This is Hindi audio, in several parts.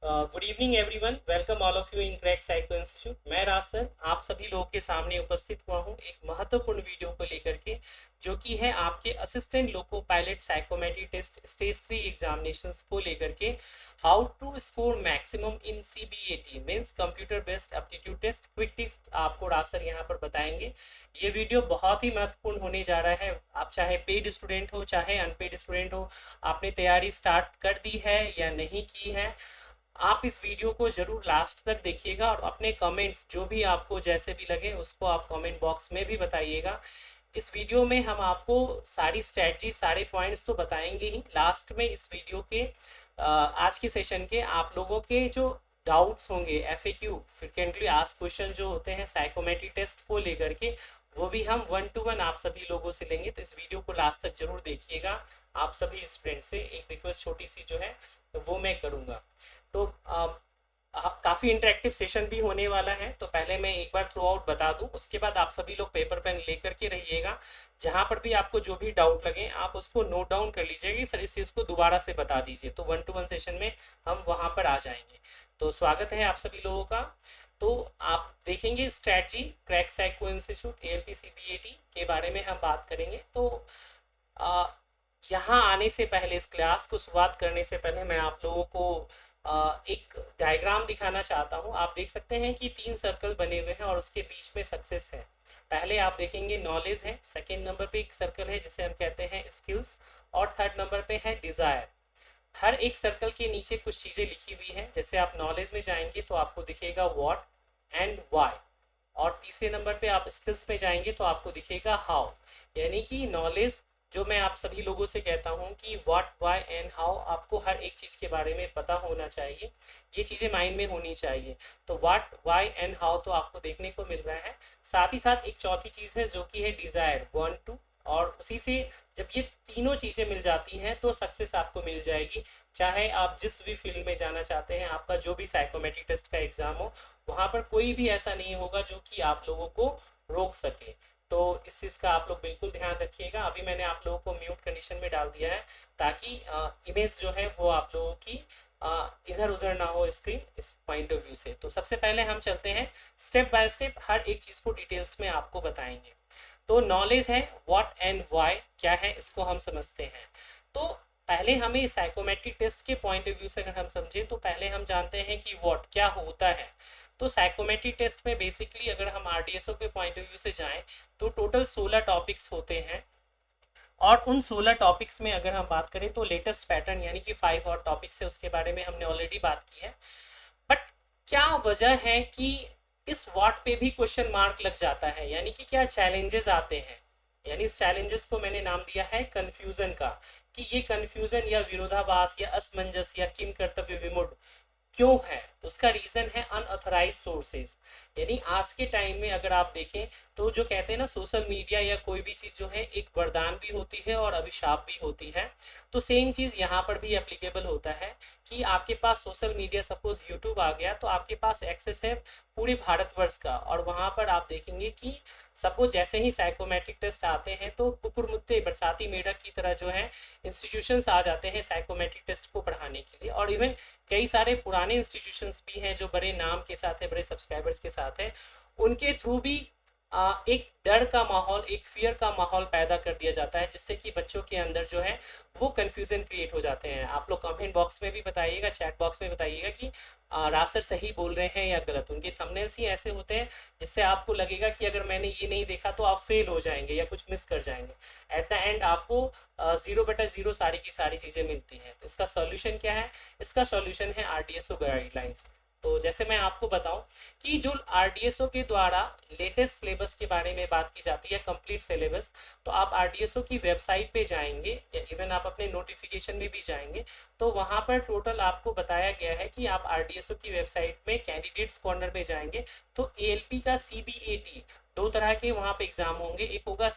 Good evening everyone, welcome all of you in crack psycho institute. मैं राज सर आप सभी लोगों के सामने उपस्थित हुआ हूँ एक महत्वपूर्ण वीडियो को लेकर के, जो कि है आपके assistant loco pilot psychometry test stage 3 examinations को लेकर के। How to score maximum in CBAT means computer based aptitude test quick test आपको राज सर यहाँ पर बताएंगे। ये वीडियो बहुत ही महत्वपूर्ण होने जा रहा है। आप चाहे पेड स्टूडेंट हो चाहे अनपेड स्टूडेंट हो, आपने तैयारी स्टार्ट कर दी है या नहीं की है, आप इस वीडियो को जरूर लास्ट तक देखिएगा और अपने कमेंट्स जो भी आपको जैसे भी लगे उसको आप कमेंट बॉक्स में भी बताइएगा। इस वीडियो में हम आपको सारी स्ट्रैटेजी सारे पॉइंट्स तो बताएंगे ही, लास्ट में इस वीडियो के आज के सेशन के आप लोगों के जो डाउट्स होंगे FAQ फ्रिक्वेंटली आस्क्ड क्वेश्चन जो होते हैं साइकोमेट्री टेस्ट को लेकर के, वो भी हम 1-to-1 आप सभी लोगों से लेंगे। तो इस वीडियो को लास्ट तक जरूर देखिएगा। आप सभी स्टूडेंट से एक रिक्वेस्ट छोटी सी जो है तो वो मैं करूँगा। तो काफ़ी इंटरेक्टिव सेशन भी होने वाला है। तो पहले मैं एक बार थ्रू आउट बता दूं, उसके बाद आप सभी लोग पेपर पेन लेकर के रहिएगा। जहां पर भी आपको जो भी डाउट लगे आप उसको नोट डाउन कर लीजिएगा कि सर इस चीज़ को दोबारा से बता दीजिए, तो 1-to-1 सेशन में हम वहां पर आ जाएंगे। तो स्वागत है आप सभी लोगों का। तो आप देखेंगे strategy crack psycho institute ALP CBAT के बारे में हम बात करेंगे। तो आ, यहाँ आने से पहले, इस क्लास को शुरुआत करने से पहले मैं आप लोगों को एक डायग्राम दिखाना चाहता हूँ। आप देख सकते हैं कि 3 सर्कल बने हुए हैं और उसके बीच में सक्सेस है। पहले आप देखेंगे नॉलेज है, सेकेंड नंबर पे एक सर्कल है जिसे हम कहते हैं स्किल्स, और थर्ड नंबर पे है डिज़ायर। हर एक सर्कल के नीचे कुछ चीज़ें लिखी हुई हैं। जैसे आप नॉलेज में जाएंगे तो आपको दिखेगा व्हाट एंड व्हाई, और तीसरे नंबर पे आप स्किल्स में जाएंगे तो आपको दिखेगा हाउ। यानी कि नॉलेज जो मैं आप सभी लोगों से कहता हूँ कि व्हाट वाई एंड हाउ, आपको हर एक चीज़ के बारे में पता होना चाहिए, ये चीज़ें माइंड में होनी चाहिए। तो व्हाट वाई एंड हाउ तो आपको देखने को मिल रहा है। साथ ही साथ एक चौथी चीज़ है जो कि है डिज़ायर, वांट टू, और उसी से जब ये तीनों चीज़ें मिल जाती हैं तो सक्सेस आपको मिल जाएगी। चाहे आप जिस भी फील्ड में जाना चाहते हैं, आपका जो भी साइकोमेट्री टेस्ट का एग्ज़ाम हो, वहाँ पर कोई भी ऐसा नहीं होगा जो कि आप लोगों को रोक सके। तो इस चीज़ का आप लोग बिल्कुल ध्यान रखिएगा। अभी मैंने आप लोगों को म्यूट कंडीशन में डाल दिया है ताकि इमेज जो है वो आप लोगों की इधर उधर ना हो स्क्रीन, इस पॉइंट ऑफ व्यू से। तो सबसे पहले हम चलते हैं स्टेप बाय स्टेप, हर एक चीज़ को डिटेल्स में आपको बताएंगे। तो नॉलेज है, व्हाट एंड व्हाई क्या है इसको हम समझते हैं। तो पहले हमें साइकोमेट्रिक टेस्ट के पॉइंट ऑफ व्यू से अगर हम समझें तो पहले हम जानते हैं कि व्हाट क्या होता है। तो साइकोमेट्री टेस्ट में बेसिकली अगर हम RDSO के पॉइंट ऑफ व्यू से जाएं तो टोटल 16 टॉपिक्स होते हैं, और उन 16 टॉपिक्स में अगर हम बात करें तो लेटेस्ट पैटर्न यानी कि 5 और टॉपिक्स है उसके बारे में हमने ऑलरेडी बात की है। बट क्या वजह है कि इस वाट पे भी क्वेश्चन मार्क लग जाता है, यानी कि क्या चैलेंजेस आते हैं। यानी इस चैलेंजेस को मैंने नाम दिया है कन्फ्यूजन का, कि ये कन्फ्यूजन या विरोधाभास या असमंजस या किम कर्तव्य विमूढ़ क्यों है। तो उसका रीज़न है अनऑथराइज सोर्सेज। यानी आज के टाइम में अगर आप देखें तो जो कहते हैं ना, सोशल मीडिया या कोई भी चीज़ जो है एक वरदान भी होती है और अभिशाप भी होती है। तो सेम चीज़ यहाँ पर भी एप्लीकेबल होता है कि आपके पास सोशल मीडिया, सपोज यूट्यूब आ गया तो आपके पास एक्सेस है पूरे भारतवर्ष का, और वहाँ पर आप देखेंगे कि सपोज जैसे ही साइकोमेट्रिक टेस्ट आते हैं तो कुकुरमुत्ते बरसाती मेढक की तरह जो है इंस्टीट्यूशंस आ जाते हैं साइकोमेट्रिक टेस्ट को पढ़ाने के लिए। और इवन कई सारे पुराने इंस्टीट्यूशंस भी हैं जो बड़े नाम के साथ है, बड़े सब्सक्राइबर्स के साथ है, उनके थ्रू भी एक डर का माहौल, एक फियर का माहौल पैदा कर दिया जाता है, जिससे कि बच्चों के अंदर जो है वो कन्फ्यूज़न क्रिएट हो जाते हैं। आप लोग कमेंट बॉक्स में भी बताइएगा, चैट बॉक्स में बताइएगा कि राज सर सही बोल रहे हैं या गलत। उनके थंबनेल्स ही ऐसे होते हैं जिससे आपको लगेगा कि अगर मैंने ये नहीं देखा तो आप फेल हो जाएंगे या कुछ मिस कर जाएंगे। एट द एंड आपको 0/0 सारी की सारी चीज़ें मिलती हैं। तो इसका सॉल्यूशन क्या है? इसका सॉल्यूशन है RDSO गाइडलाइंस। तो जैसे मैं आपको बताऊं कि जो RDSO के द्वारा लेटेस्ट सिलेबस के बारे में बात की जाती है, कंप्लीट सिलेबस, तो आप RDSO की वेबसाइट पे जाएंगे या इवन आप अपने नोटिफिकेशन में भी जाएंगे तो वहाँ पर टोटल आपको बताया गया है कि आप RDSO की वेबसाइट में कैंडिडेट्स कॉर्नर में जाएंगे तो ALP का CBAT 2 तरह के वहाँ पे एग्ज़ाम होंगे। एक होगा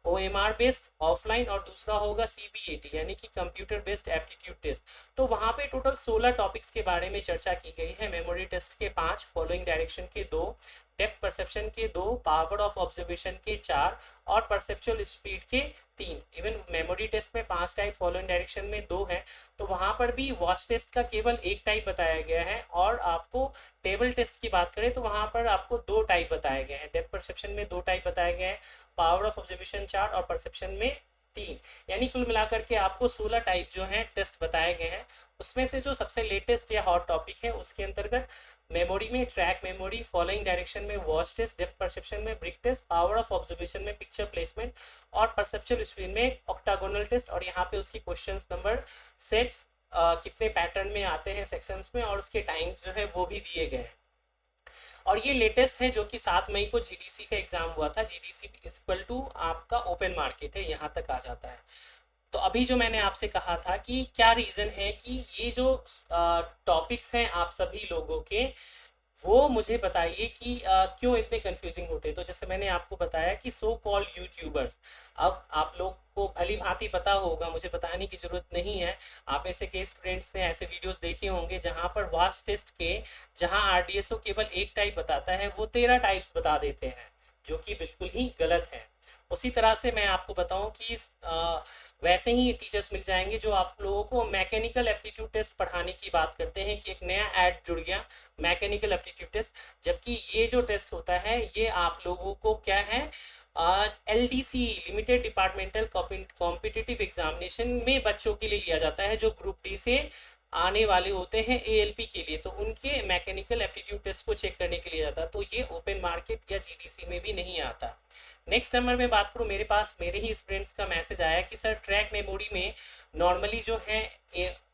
OMR बेस्ड ऑफलाइन, और दूसरा होगा CBAT यानी कि कंप्यूटर बेस्ड एप्टीट्यूड टेस्ट। तो वहाँ पे टोटल 16 टॉपिक्स के बारे में चर्चा की गई है। मेमोरी टेस्ट के 5, फॉलोइंग डायरेक्शन के 2, डेप्थ परसेप्शन के 2, पावर ऑफ ऑब्जर्वेशन के 4 और परसेप्चुअल स्पीड के 3। इवन मेमोरी टेस्ट में 5 टाइप, फॉलोइंग डायरेक्शन में 2 है। तो वहाँ पर भी वॉच टेस्ट का केवल एक टाइप बताया गया है, और आपको टेबल टेस्ट की बात करें तो वहाँ पर आपको 2 टाइप बताए गए हैं। डेप्थ परसेप्शन में 2 टाइप बताए गए हैं, पावर ऑफ ऑब्जर्वेशन 4 और परसेप्शन में 3। यानी कुल मिलाकर के आपको 16 टाइप जो हैं टेस्ट बताए गए हैं। उसमें से जो सबसे लेटेस्ट या हॉट टॉपिक है उसके अंतर्गत मेमोरी में ट्रैक मेमोरी, फॉलोइंग डायरेक्शन में वॉच टेस्ट, डेप्थ परसेप्शन में brick test, power of observation में पिक्चर प्लेसमेंट और परसेप्चुअल स्क्रीन में ऑक्टागोनल टेस्ट। और यहाँ पे उसकी क्वेश्चन नंबर सेट्स कितने पैटर्न में आते हैं सेक्शंस में, और उसके टाइम्स जो है वो भी दिए गए हैं। और ये लेटेस्ट है जो कि 7 मई को GDC का एग्जाम हुआ था। GDC इक्वल टू आपका ओपन मार्केट है, यहाँ तक आ जाता है। तो अभी जो मैंने आपसे कहा था कि क्या रीज़न है कि ये जो टॉपिक्स हैं आप सभी लोगों के, वो मुझे बताइए कि क्यों इतने कंफ्यूजिंग होते हैं। तो जैसे मैंने आपको बताया कि सो कॉल्ड यूट्यूबर्स, अब आप लोग को भली भांति पता होगा, मुझे बताने की ज़रूरत नहीं है। आप में से कई स्टूडेंट्स ने ऐसे वीडियोस देखे होंगे जहां पर वास्ट टेस्ट के, जहां RDSO केवल एक टाइप बताता है, वो 13 टाइप्स बता देते हैं, जो कि बिल्कुल ही गलत है। उसी तरह से मैं आपको बताऊं कि वैसे ही टीचर्स मिल जाएंगे जो आप लोगों को मैकेनिकल एप्टीट्यूड टेस्ट पढ़ाने की बात करते हैं कि एक नया ऐड जुड़ गया, मैकेनिकल एप्टीट्यूड टेस्ट। जबकि ये जो टेस्ट होता है ये आप लोगों को क्या है, LDC limited departmental competitive examination में बच्चों के लिए लिया जाता है, जो ग्रुप डी से आने वाले होते हैं ALP के लिए। तो उनके मैकेनिकल एप्टीट्यूड टेस्ट को चेक करने के लिए जाता है। तो ये ओपन मार्केट या GDC में भी नहीं आता। नेक्स्ट नंबर में बात करूँ, मेरे पास मेरे ही स्टूडेंट्स का मैसेज आया कि सर ट्रैक मेमोरी में नॉर्मली जो है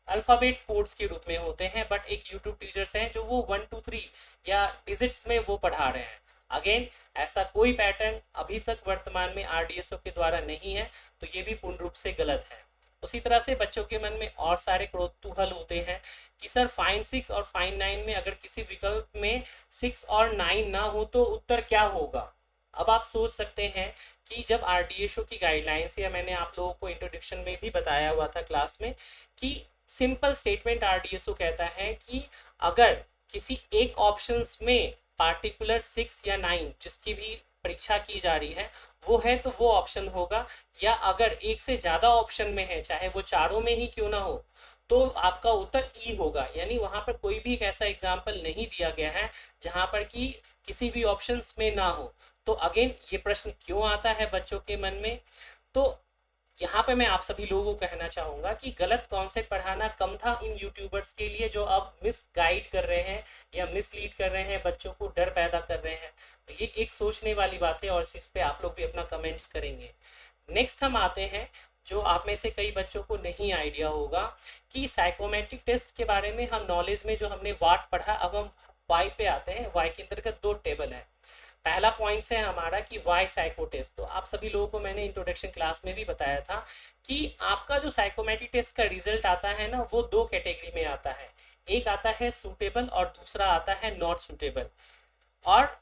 अल्फ़ाबेट कोड्स के रूप में होते हैं, बट एक यूट्यूब टीचर्स हैं जो वो 1 2 3 या डिजिट्स में वो पढ़ा रहे हैं। अगेन ऐसा कोई पैटर्न अभी तक वर्तमान में RDSO के द्वारा नहीं है, तो ये भी पूर्ण रूप से गलत है। उसी तरह से बच्चों के मन में और सारे कौतूहल होते हैं कि सर फाइन 6 और फाइन 9 में अगर किसी विकल्प में 6 और 9 ना हो तो उत्तर क्या होगा। अब आप सोच सकते हैं कि जब RDSO की गाइडलाइंस, या मैंने आप लोगों को इंट्रोडक्शन में भी बताया हुआ था क्लास में, कि सिंपल स्टेटमेंट RDSO कहता है कि अगर किसी एक ऑप्शंस में पार्टिकुलर 6 या 9 जिसकी भी परीक्षा की जा रही है वो है तो वो ऑप्शन होगा, या अगर एक से ज़्यादा ऑप्शन में है, चाहे वो चारों में ही क्यों ना हो, तो आपका उत्तर ई होगा। यानी वहाँ पर कोई भी एक ऐसा एग्जाम्पल नहीं दिया गया है जहाँ पर कि किसी भी ऑप्शंस में ना हो। तो अगेन ये प्रश्न क्यों आता है बच्चों के मन में। तो यहाँ पे मैं आप सभी लोगों को कहना चाहूँगा कि गलत कॉन्सेप्ट पढ़ाना कम था इन यूट्यूबर्स के लिए जो अब मिस गाइड कर रहे हैं या मिसलीड कर रहे हैं, बच्चों को डर पैदा कर रहे हैं। तो ये एक सोचने वाली बात है, और इस पे आप लोग भी अपना कमेंट्स करेंगे। नेक्स्ट हम आते हैं, जो आप में से कई बच्चों को नहीं आइडिया होगा कि साइकोमेट्रिक टेस्ट के बारे में हम नॉलेज में जो हमने वाट पढ़ा, अब हम वाई पे आते हैं। वाई के अंतर्गत 2 टेबल है। पहला पॉइंट है हमारा कि वाई साइको टेस्ट। तो आप सभी लोगों को मैंने इंट्रोडक्शन क्लास में भी बताया था कि आपका जो साइकोमेट्रिक टेस्ट का रिजल्ट आता है ना, वो 2 कैटेगरी में आता है। एक आता है सूटेबल और दूसरा आता है नॉट सूटेबल। और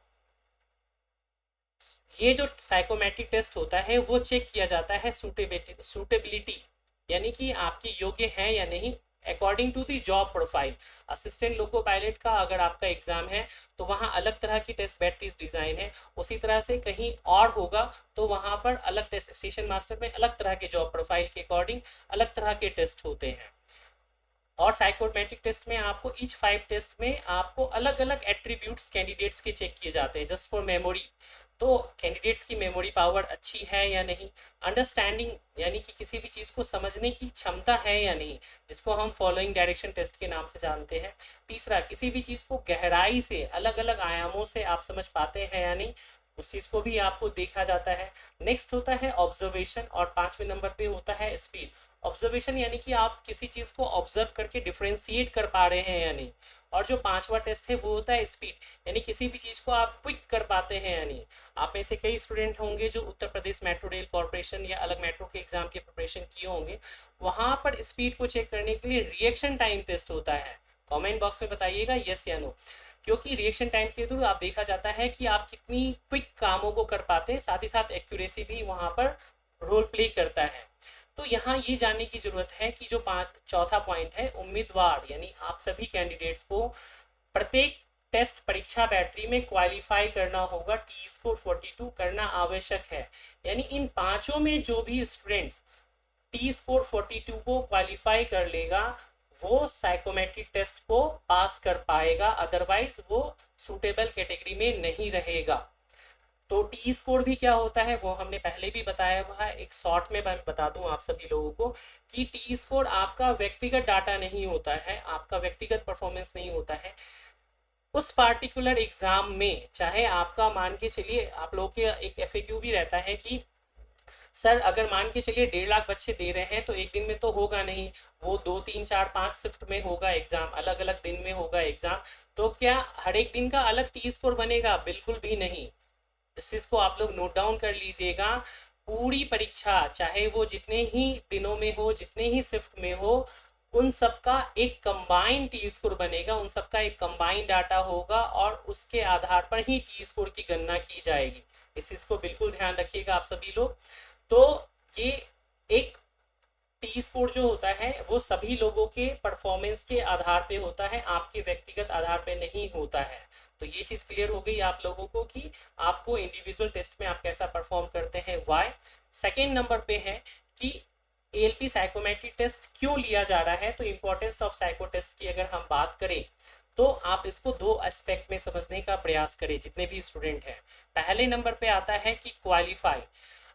ये जो साइकोमेट्रिक टेस्ट होता है वो चेक किया जाता है सूटेबिलिटी, यानी कि आपकी योग्य है या नहीं, according to the job profile. Assistant loco pilot का अगर आपका एग्जाम है तो वहाँ अलग तरह की टेस्ट बैटरीज डिज़ाइन है। उसी तरह से कहीं और होगा तो वहाँ पर अलग टेस्ट, स्टेशन मास्टर में अलग तरह के जॉब प्रोफाइल के अकॉर्डिंग अलग तरह के टेस्ट होते हैं। और साइकोमेट्रिक टेस्ट में आपको ईच 5 टेस्ट में आपको अलग अलग एट्रीब्यूट्स कैंडिडेट्स के चेक किए जाते हैं जस्ट फॉर मेमोरी। तो कैंडिडेट्स की मेमोरी पावर अच्छी है या नहीं, अंडरस्टैंडिंग यानी कि किसी भी चीज़ को समझने की क्षमता है या नहीं, जिसको हम फॉलोइंग डायरेक्शन टेस्ट के नाम से जानते हैं। तीसरा, किसी भी चीज़ को गहराई से अलग अलग आयामों से आप समझ पाते हैं या नहीं, उस चीज़ को भी आपको देखा जाता है। नेक्स्ट होता है ऑब्जर्वेशन, और 5वें नंबर पे होता है स्पीड। ऑब्जर्वेशन यानी कि आप किसी चीज़ को ऑब्जर्व करके डिफ्रेंशिएट कर पा रहे हैं या नहीं। और जो 5वां टेस्ट है वो होता है स्पीड, यानी किसी भी चीज़ को आप क्विक कर पाते हैं या नहीं। आप में से कई स्टूडेंट होंगे जो Uttar Pradesh metro rail corporation या अलग मेट्रो के एग्जाम की प्रिपरेशन किए होंगे, वहाँ पर स्पीड को चेक करने के लिए रिएक्शन टाइम टेस्ट होता है। कमेंट बॉक्स में बताइएगा यस या नो, क्योंकि रिएक्शन टाइम के थ्रू आप देखा जाता है कि आप कितनी क्विक कामों को कर पाते हैं, साथ ही साथ एक्यूरेसी भी वहाँ पर रोल प्ले करता है। तो यहाँ ये जानने की जरूरत है कि जो चौथा पॉइंट है, उम्मीदवार यानी आप सभी कैंडिडेट्स को प्रत्येक टेस्ट परीक्षा बैटरी में क्वालिफाई करना होगा, टी स्कोर 42 करना आवश्यक है। यानी इन पांचों में जो भी स्टूडेंट्स टी स्कोर 42 को क्वालिफाई कर लेगा वो साइकोमेट्रिक टेस्ट को पास कर पाएगा, अदरवाइज वो सूटेबल कैटेगरी में नहीं रहेगा। तो टी स्कोर भी क्या होता है वो हमने पहले भी बताया हुआ है, एक शॉर्ट में मैं बता दूं आप सभी लोगों को कि टी स्कोर आपका व्यक्तिगत डाटा नहीं होता है, आपका व्यक्तिगत परफॉर्मेंस नहीं होता है। उस पार्टिकुलर एग्जाम में चाहे आपका मान के चलिए, आप लोगों के एक एफएक्यू भी रहता है कि सर अगर मान के चलिए 1.5 लाख बच्चे दे रहे हैं तो एक दिन में तो होगा नहीं, वो 2 3 4 5 शिफ्ट में होगा एग्जाम, अलग अलग दिन में होगा एग्जाम, तो क्या हर एक दिन का अलग टी स्कोर बनेगा? बिल्कुल भी नहीं। इस चीज को आप लोग नोट डाउन कर लीजिएगा। पूरी परीक्षा चाहे वो जितने ही दिनों में हो, जितने ही शिफ्ट में हो, उन सबका एक कंबाइंड टी स्कोर बनेगा, उन सबका एक कंबाइंड डाटा होगा और उसके आधार पर ही टी स्कोर की गणना की जाएगी। इस चीज को बिल्कुल ध्यान रखिएगा आप सभी लोग। तो ये एक टी स्कोर जो होता है वो सभी लोगों के परफॉर्मेंस के आधार पे होता है, आपके व्यक्तिगत आधार पे नहीं होता है। तो ये चीज क्लियर हो गई आप लोगों को कि आपको इंडिविजुअल टेस्ट में आप कैसा परफॉर्म करते हैं, वाई। सेकेंड नंबर पे है कि एएलपी साइकोमेट्रिक टेस्ट क्यों लिया जा रहा है। तो इंपॉर्टेंस ऑफ साइको टेस्ट की अगर हम बात करें तो आप इसको दो एस्पेक्ट में समझने का प्रयास करें जितने भी स्टूडेंट हैं। पहले नंबर पे आता है कि क्वालिफाई,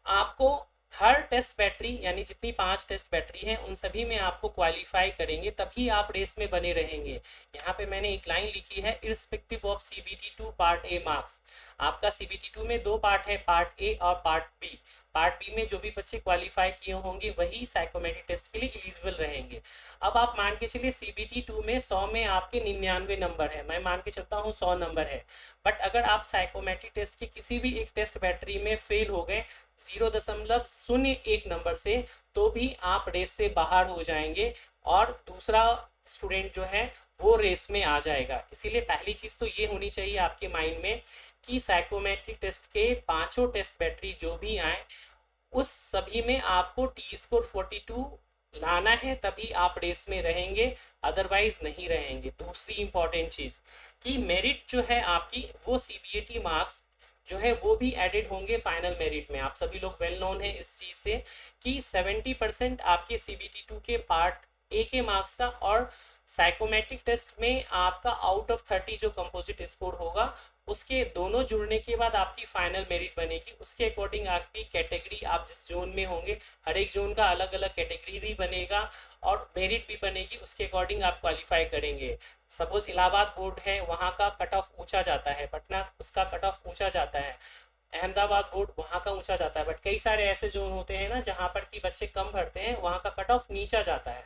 आपको हर टेस्ट बैटरी यानी जितनी 5 टेस्ट बैटरी है उन सभी में आपको क्वालिफाई करेंगे, तभी आप रेस में बने रहेंगे। यहाँ पे मैंने एक लाइन लिखी है, irrespective of CBT 2 part A marks. आपका सीबीटी 2 में 2 पार्ट है, पार्ट ए और पार्ट बी। पार्ट बी में जो भी बच्चे क्वालिफाई किए होंगे वही साइकोमेट्रिक टेस्ट के लिए एलिजिबल रहेंगे। अब आप मान के चलिए सीबीटी 2 में 100 में आपके 99 नंबर है, मैं मान के चलता हूँ 100 नंबर है, बट अगर आप साइकोमेट्रिक टेस्ट के किसी भी एक टेस्ट बैटरी में फेल हो गए 0.01 नंबर से, तो भी आप रेस से बाहर हो जाएंगे और दूसरा स्टूडेंट जो है वो रेस में आ जाएगा। इसीलिए पहली चीज तो ये होनी चाहिए आपके माइंड में कि साइकोमेट्रिक टेस्ट के पांचों टेस्ट बैटरी जो भी आए उस सभी में आपको टी स्कोर 42 लाना है, तभी आप रेस में रहेंगे, अदरवाइज नहीं रहेंगे। दूसरी इंपॉर्टेंट चीज कि मेरिट जो है आपकी वो सीबीएटी मार्क्स जो है वो भी एडेड होंगे फाइनल मेरिट में। आप सभी लोग वेल नोन है इस चीज से कि 70% आपके सीबीटी 2 के पार्ट ए के मार्क्स का और साइकोमेट्रिक टेस्ट में आपका आउट ऑफ 30 जो कंपोजिट स्कोर होगा उसके दोनों जुड़ने के बाद आपकी फाइनल मेरिट बनेगी। उसके अकॉर्डिंग आपकी कैटेगरी, आप जिस जोन में होंगे हर एक जोन का अलग अलग कैटेगरी भी बनेगा और मेरिट भी बनेगी, उसके अकॉर्डिंग आप क्वालिफाई करेंगे। सपोज इलाहाबाद बोर्ड है, वहाँ का कट ऑफ ऊंचा जाता है, पटना उसका कट ऑफ ऊंचा जाता है, अहमदाबाद बोर्ड वहाँ का ऊंचा जाता है, बट कई सारे ऐसे जोन होते हैं ना जहाँ पर कि बच्चे कम भरते हैं, वहाँ का कट ऑफ नीचा जाता है।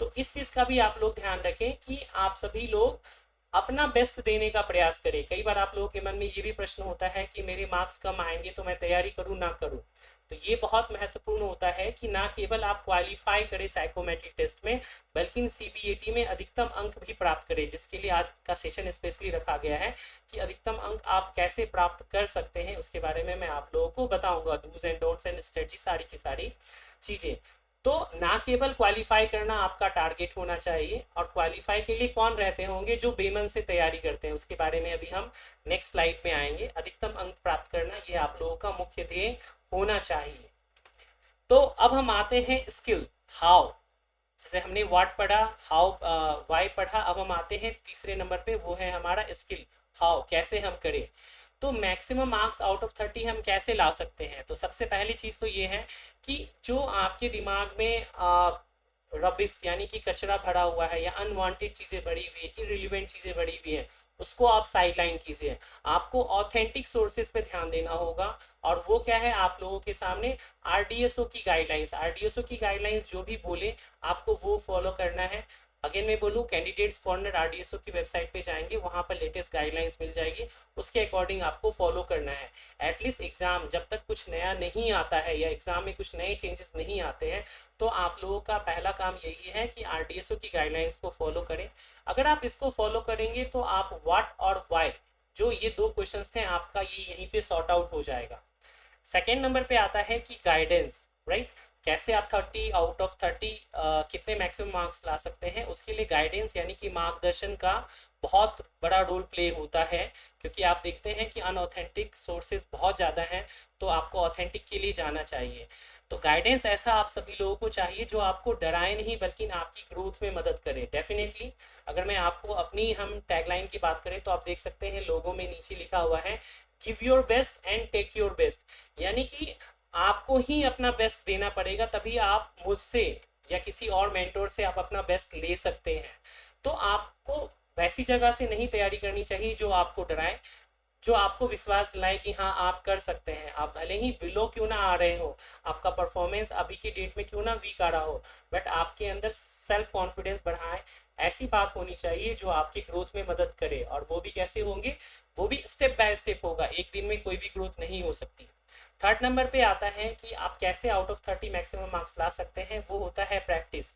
तो इस चीज़ का भी आप लोग ध्यान रखें कि आप सभी लोग अपना बेस्ट देने का प्रयास करें। कई बार आप लोगों के मन में ये भी प्रश्न होता है कि मेरे मार्क्स कम आएंगे तो मैं तैयारी करूँ ना करूँ। तो ये बहुत महत्वपूर्ण होता है कि ना केवल आप क्वालिफाई करें साइकोमेट्रिक टेस्ट में, बल्कि सीबीएटी में अधिकतम अंक भी प्राप्त करें, जिसके लिए आज का सेशन स्पेशली रखा गया है कि अधिकतम अंक आप कैसे प्राप्त कर सकते हैं उसके बारे में मैं आप लोगों को बताऊंगा, dos and don'ts and strategy, सारी की सारी चीज़ें। तो ना केवल क्वालिफाई करना आपका टारगेट होना चाहिए, और क्वालिफाई के लिए कौन रहते होंगे जो बेमन से तैयारी करते हैं उसके बारे में अभी हम नेक्स्ट स्लाइड में आएंगे। अधिकतम अंक प्राप्त करना ये आप लोगों का मुख्य ध्येय होना चाहिए। तो अब हम आते हैं स्किल, हाउ। जैसे हमने व्हाट पढ़ा, हाउ वाई पढ़ा, अब हम आते हैं तीसरे नंबर पे, वो है हमारा स्किल, हाउ, कैसे हम करें। तो मैक्सिमम मार्क्स आउट ऑफ 30 हम कैसे ला सकते हैं। तो सबसे पहली चीज़ तो ये है कि जो आपके दिमाग में रबिश यानी कि कचरा भरा हुआ है या अनवांटेड चीज़ें भरी हुई है, इररिलेवेंट चीज़ें भरी हुई है, उसको आप साइडलाइन कीजिए। आपको ऑथेंटिक सोर्सेज पे ध्यान देना होगा, और वो क्या है आप लोगों के सामने आरडीएसओ की गाइडलाइंस, आरडीएसओ की गाइडलाइंस जो भी बोले आपको वो फॉलो करना है। अगेन मैं बोलूँ, कैंडिडेट्स कॉर्नर आरडीएसओ की वेबसाइट पे जाएंगे, वहाँ पर लेटेस्ट गाइडलाइंस मिल जाएगी, उसके अकॉर्डिंग आपको फॉलो करना है। एटलीस्ट एग्जाम जब तक कुछ नया नहीं आता है या एग्जाम में कुछ नए चेंजेस नहीं आते हैं, तो आप लोगों का पहला काम यही है कि आरडीएसओ की गाइडलाइंस को फॉलो करें। अगर आप इसको फॉलो करेंगे तो आप व्हाट और वाई, जो ये दो क्वेश्चंस थे आपका, ये यहीं पे सॉर्ट आउट हो जाएगा। सेकेंड नंबर पे आता है कि गाइडेंस, राइट। कैसे आप 30 आउट ऑफ 30 कितने मैक्सिमम मार्क्स ला सकते हैं, उसके लिए गाइडेंस यानी कि मार्गदर्शन का बहुत बड़ा रोल प्ले होता है, क्योंकि आप देखते हैं कि अनऑथेंटिक सोर्सेज बहुत ज़्यादा हैं, तो आपको ऑथेंटिक के लिए जाना चाहिए। तो गाइडेंस ऐसा आप सभी लोगों को चाहिए जो आपको डराए नहीं बल्कि आपकी ग्रोथ में मदद करे। डेफिनेटली अगर मैं आपको अपनी हम टैगलाइन की बात करें तो आप देख सकते हैं लोगों में नीचे लिखा हुआ है, give your best and take your best. यानी कि आपको ही अपना बेस्ट देना पड़ेगा, तभी आप मुझसे या किसी और मेंटोर से आप अपना बेस्ट ले सकते हैं। तो आपको वैसी जगह से नहीं तैयारी करनी चाहिए जो आपको डराए, जो आपको विश्वास दिलाए कि हाँ आप कर सकते हैं। आप भले ही बिलो क्यों ना आ रहे हो, आपका परफॉर्मेंस अभी की डेट में क्यों ना वीक आ रहा हो, बट आपके अंदर सेल्फ कॉन्फिडेंस बढ़ाए, ऐसी बात होनी चाहिए जो आपकी ग्रोथ में मदद करे। और वो भी कैसे होंगे, वो भी स्टेप बाय स्टेप होगा, एक दिन में कोई भी ग्रोथ नहीं हो सकती। थर्ड नंबर पे आता है कि आप कैसे आउट ऑफ 30 मैक्सिमम मार्क्स ला सकते हैं, वो होता है प्रैक्टिस।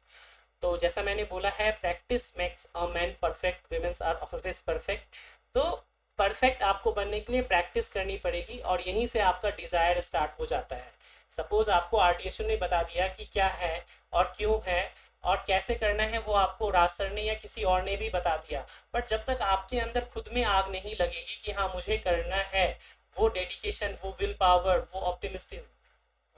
तो जैसा मैंने बोला है, practice makes a man perfect, womens are always perfect. तो परफेक्ट आपको बनने के लिए प्रैक्टिस करनी पड़ेगी, और यहीं से आपका डिज़ायर स्टार्ट हो जाता है। सपोज आपको आरडीएसओ ने बता दिया कि क्या है और क्यों है और कैसे करना है, वो आपको राज सर ने या किसी और ने भी बता दिया, बट जब तक आपके अंदर खुद में आग नहीं लगेगी कि हाँ मुझे करना है, वो डेडिकेशन, वो विल पावर, वो ऑप्टिमिस्टिज्म,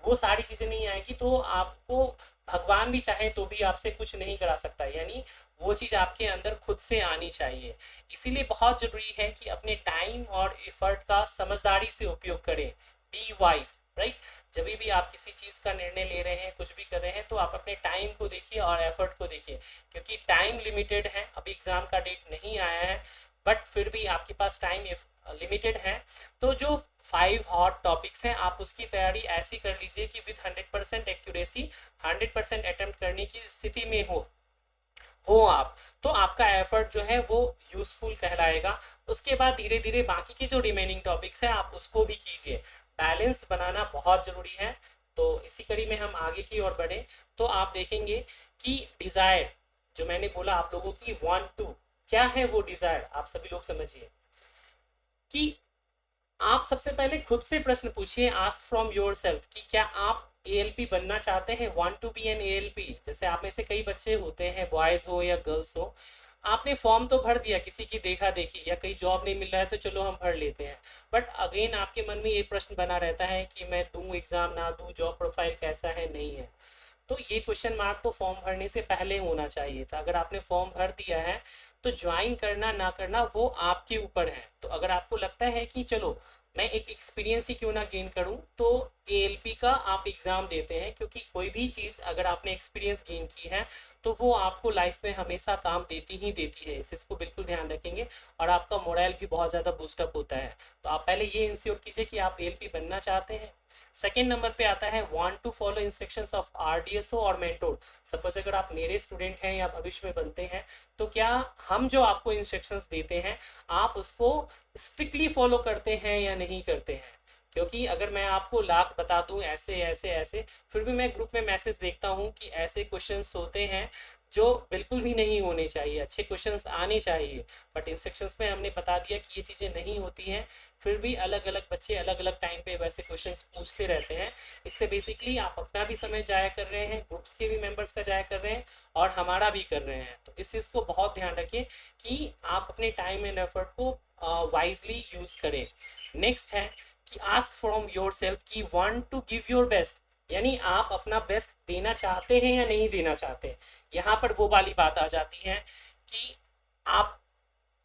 वो सारी चीज़ें नहीं आएगी, तो आपको भगवान भी चाहे तो भी आपसे कुछ नहीं करा सकता। यानी वो चीज़ आपके अंदर खुद से आनी चाहिए। इसीलिए बहुत ज़रूरी है कि अपने टाइम और एफर्ट का समझदारी से उपयोग करें। Be wise, right. जब भी आप किसी चीज़ का निर्णय ले रहे हैं, कुछ भी कर रहे हैं, तो आप अपने टाइम को देखिए और एफर्ट को देखिए, क्योंकि टाइम लिमिटेड है। अभी एग्ज़ाम का डेट नहीं आया है, बट फिर भी आपके पास टाइम लिमिटेड है। तो जो 5 हॉट टॉपिक्स हैं, आप उसकी तैयारी ऐसी कर लीजिए कि विद 100% एक्यूरेसी 100% अटेम्प्ट करने की स्थिति में हो आप, तो आपका एफर्ट जो है वो यूजफुल कहलाएगा। उसके बाद धीरे धीरे बाकी के जो रिमेनिंग टॉपिक्स हैं आप उसको भी कीजिए। बैलेंस्ड बनाना बहुत ज़रूरी है। तो इसी कड़ी में हम आगे की ओर बढ़े तो आप देखेंगे कि डिज़ायर, जो मैंने बोला आप लोगों की 1 2, क्या है वो डिज़ायर, आप सभी लोग समझिए कि आप सबसे पहले खुद से प्रश्न पूछिए, आस्क फ्रॉम योर सेल्फ, कि क्या आप एएलपी बनना चाहते हैं, want to be an ALP. जैसे आप में से कई बच्चे होते हैं, बॉयज़ हो या गर्ल्स हो, आपने फॉर्म तो भर दिया, किसी की देखा देखी या कहीं जॉब नहीं मिल रहा है तो चलो हम भर लेते हैं, बट अगेन आपके मन में ये प्रश्न बना रहता है कि मैं दूं एग्ज़ाम ना दूं, जॉब प्रोफाइल कैसा है, नहीं है। तो ये क्वेश्चन मार्क तो फॉर्म भरने से पहले होना चाहिए था। अगर आपने फॉर्म भर दिया है तो ज्वाइन करना ना करना वो आपके ऊपर है। तो अगर आपको लगता है कि चलो मैं एक एक्सपीरियंस ही क्यों ना गेन करूं, तो एएलपी का आप एग्ज़ाम देते हैं, क्योंकि कोई भी चीज़ अगर आपने एक्सपीरियंस गेन की है तो वो आपको लाइफ में हमेशा काम देती ही देती है। इस इसको बिल्कुल ध्यान रखेंगे, और आपका मोरल भी बहुत ज़्यादा बूस्टअप होता है। तो आप पहले ये इंश्योर कीजिए कि आप एएलपी बनना चाहते हैं। सेकेंड नंबर पे आता है want to follow instructions of RDSO और मेंटोर। सपोज अगर आप मेरे स्टूडेंट हैं या भविष्य में बनते हैं, तो क्या हम जो आपको इंस्ट्रक्शंस देते हैं आप उसको स्ट्रिक्टली फॉलो करते हैं या नहीं करते हैं। क्योंकि अगर मैं आपको लाख बता दूं ऐसे ऐसे ऐसे, फिर भी मैं ग्रुप में मैसेज देखता हूं कि ऐसे क्वेश्चंस होते हैं जो बिल्कुल भी नहीं होने चाहिए। अच्छे क्वेश्चंस आने चाहिए, बट इंस्ट्रक्शंस में हमने बता दिया कि ये चीज़ें नहीं होती हैं, फिर भी अलग अलग बच्चे अलग अलग टाइम पे वैसे क्वेश्चंस पूछते रहते हैं। इससे बेसिकली आप अपना भी समय जाया कर रहे हैं, ग्रुप्स के भी मेंबर्स का जाया कर रहे हैं, और हमारा भी कर रहे हैं। तो इस चीज़ को बहुत ध्यान रखिए कि आप अपने टाइम एंड एफर्ट को वाइजली यूज़ करें। नेक्स्ट है कि आस्क फ्रॉम योर सेल्फ कि want to give your best, यानी आप अपना बेस्ट देना चाहते हैं या नहीं देना चाहते। यहाँ पर वो वाली बात आ जाती है कि आप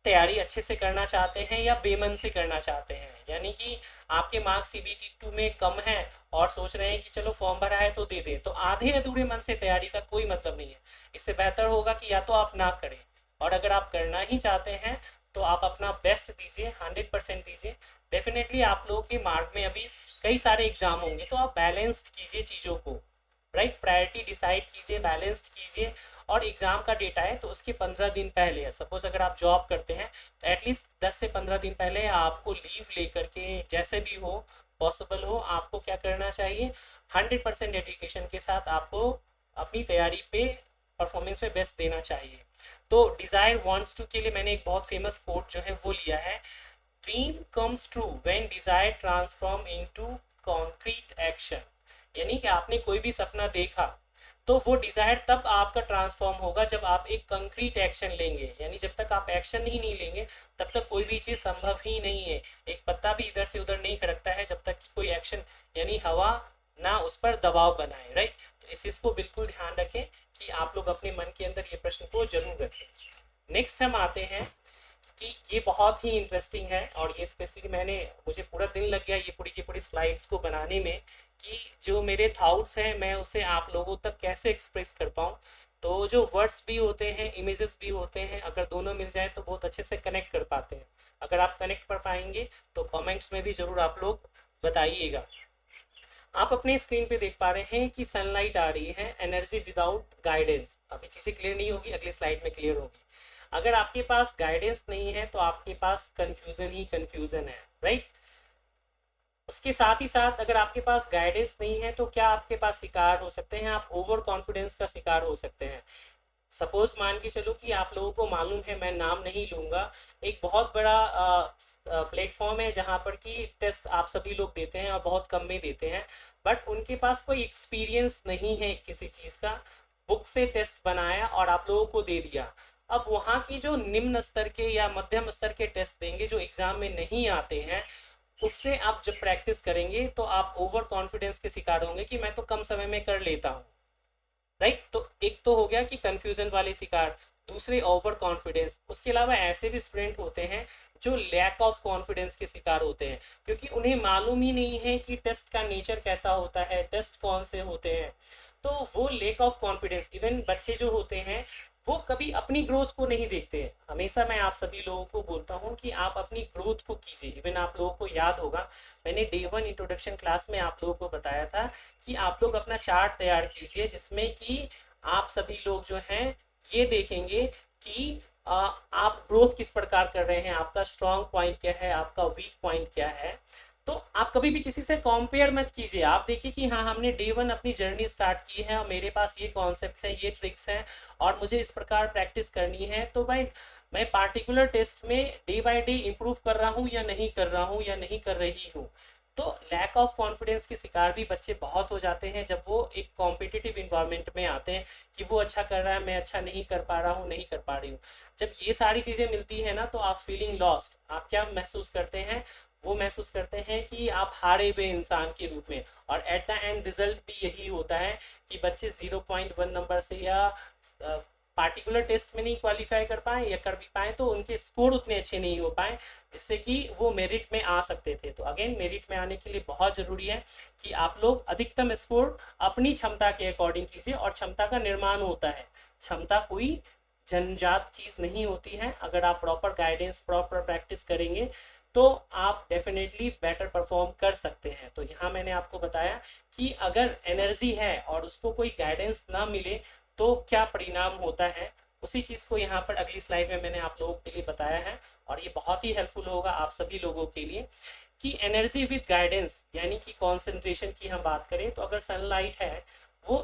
तैयारी अच्छे से करना चाहते हैं या बेमन से करना चाहते हैं। यानी कि आपके मार्क्स सीबीटी 2 में कम है और सोच रहे हैं कि चलो फॉर्म भरा है तो दे दें, तो आधे अधूरे मन से तैयारी का कोई मतलब नहीं है। इससे बेहतर होगा कि या तो आप ना करें, और अगर आप करना ही चाहते हैं तो आप अपना बेस्ट दीजिए, 100% दीजिए। डेफिनेटली आप लोगों के मार्क में अभी कई सारे एग्जाम होंगे, तो आप बैलेंस्ड कीजिए चीज़ों को, राइट। प्रायोरिटी डिसाइड कीजिए, बैलेंस्ड कीजिए, और एग्ज़ाम का डेट आए तो उसके 15 दिन पहले है। सपोज अगर आप जॉब करते हैं तो एटलीस्ट 10 से 15 दिन पहले आपको लीव लेकर के, जैसे भी हो पॉसिबल हो, आपको क्या करना चाहिए, 100% डेडिकेशन के साथ आपको अपनी तैयारी पे, परफॉर्मेंस पे बेस्ट देना चाहिए। तो डिज़ायर वांट्स टू के लिए मैंने एक बहुत फेमस कोट जो है वो लिया है, dream comes true when desire transform into concrete action. यानी कि आपने कोई भी सपना देखा तो वो डिजायर तब आपका ट्रांसफॉर्म होगा जब आप एक कंक्रीट एक्शन लेंगे। यानी जब तक आप एक्शन ही नहीं लेंगे तब तक कोई भी चीज़ संभव ही नहीं है। एक पत्ता भी इधर से उधर नहीं खड़कता है जब तक कि कोई एक्शन यानी हवा ना उस पर दबाव बनाए, राइट। तो इस चीज़ को बिल्कुल ध्यान रखें कि आप लोग अपने मन के अंदर ये प्रश्न को जरूर रखें। नेक्स्ट हम आते हैं कि ये बहुत ही इंटरेस्टिंग है और ये स्पेशली मुझे पूरा दिन लग गया ये पूरी की पूरी स्लाइड्स को बनाने में कि जो मेरे थाउट्स हैं मैं उसे आप लोगों तक कैसे एक्सप्रेस कर पाऊँ। तो जो वर्ड्स भी होते हैं, इमेजेस भी होते हैं, अगर दोनों मिल जाए तो बहुत अच्छे से कनेक्ट कर पाते हैं। अगर आप कनेक्ट कर पाएंगे तो कमेंट्स में भी ज़रूर आप लोग बताइएगा। आप अपने स्क्रीन पे देख पा रहे हैं कि सनलाइट आ रही है, एनर्जी विदाउट गाइडेंस। अभी चीज़ें क्लियर नहीं होगी, अगली स्लाइड में क्लियर होगी। अगर आपके पास गाइडेंस नहीं है तो आपके पास कंफ्यूजन ही कंफ्यूजन है, राइट। उसके साथ ही साथ अगर आपके पास गाइडेंस नहीं है तो क्या आपके पास शिकार हो सकते हैं, आप ओवर कॉन्फिडेंस का शिकार हो सकते हैं। सपोज मान के चलो कि आप लोगों को मालूम है, मैं नाम नहीं लूंगा, एक बहुत बड़ा प्लेटफॉर्म है जहाँ पर कि टेस्ट आप सभी लोग देते हैं और बहुत कम में देते हैं, बट उनके पास कोई एक्सपीरियंस नहीं है किसी चीज़ का, बुक से टेस्ट बनाया और आप लोगों को दे दिया। अब वहाँ की जो निम्न स्तर के या मध्यम स्तर के टेस्ट देंगे जो एग्जाम में नहीं आते हैं, उससे आप जब प्रैक्टिस करेंगे तो आप ओवर कॉन्फिडेंस के शिकार होंगे कि मैं तो कम समय में कर लेता हूँ, राइट। तो एक तो हो गया कि कंफ्यूजन वाले शिकार, दूसरे ओवर कॉन्फिडेंस। उसके अलावा ऐसे भी स्टूडेंट होते हैं जो लैक ऑफ कॉन्फिडेंस के शिकार होते हैं क्योंकि उन्हें मालूम ही नहीं है कि टेस्ट का नेचर कैसा होता है, टेस्ट कौन से होते हैं। तो वो लेक ऑफ कॉन्फिडेंस, इवन बच्चे जो होते हैं वो कभी अपनी ग्रोथ को नहीं देखते हैं। हमेशा मैं आप सभी लोगों को बोलता हूँ कि आप अपनी ग्रोथ को कीजिए। इवन आप लोगों को याद होगा मैंने डे 1 इंट्रोडक्शन क्लास में आप लोगों को बताया था कि आप लोग अपना चार्ट तैयार कीजिए जिसमें कि आप सभी लोग जो हैं ये देखेंगे कि आप ग्रोथ किस प्रकार कर रहे हैं, आपका स्ट्रॉन्ग पॉइंट क्या है, आपका वीक पॉइंट क्या है। तो आप कभी भी किसी से कंपेयर मत कीजिए। आप देखिए कि हाँ, हमने डे 1 अपनी जर्नी स्टार्ट की है और मेरे पास ये कॉन्सेप्ट्स हैं, ये ट्रिक्स हैं और मुझे इस प्रकार प्रैक्टिस करनी है। तो भाई मैं पार्टिकुलर टेस्ट में डे बाय डे इम्प्रूव कर रहा हूँ या नहीं कर रहा हूँ या नहीं कर रही हूँ। तो लैक ऑफ कॉन्फिडेंस के शिकार भी बच्चे बहुत हो जाते हैं जब वो एक कॉम्पिटिटिव इन्वायरमेंट में आते हैं कि वो अच्छा कर रहा है, मैं अच्छा नहीं कर पा रहा हूँ, नहीं कर पा रही हूँ। जब ये सारी चीज़ें मिलती है ना तो आप फीलिंग लॉस्ट, आप क्या महसूस करते हैं, वो महसूस करते हैं कि आप हारे हुए इंसान के रूप में। और एट द एंड रिजल्ट भी यही होता है कि बच्चे 0.1 नंबर से या पार्टिकुलर टेस्ट में नहीं क्वालिफाई कर पाए या कर भी पाए तो उनके स्कोर उतने अच्छे नहीं हो पाए जिससे कि वो मेरिट में आ सकते थे। तो अगेन मेरिट में आने के लिए बहुत ज़रूरी है कि आप लोग अधिकतम स्कोर अपनी क्षमता के अकॉर्डिंग कीजिए। और क्षमता का निर्माण होता है, क्षमता कोई जन्मजात चीज़ नहीं होती है। अगर आप प्रॉपर गाइडेंस, प्रॉपर प्रैक्टिस करेंगे तो आप डेफिनेटली बेटर परफॉर्म कर सकते हैं। तो यहाँ मैंने आपको बताया कि अगर एनर्जी है और उसको कोई गाइडेंस ना मिले तो क्या परिणाम होता है, उसी चीज़ को यहाँ पर अगली स्लाइड में मैंने आप लोगों के लिए बताया है और ये बहुत ही हेल्पफुल होगा आप सभी लोगों के लिए कि एनर्जी विद गाइडेंस यानी कि कंसंट्रेशन की हम बात करें तो अगर सनलाइट है, वो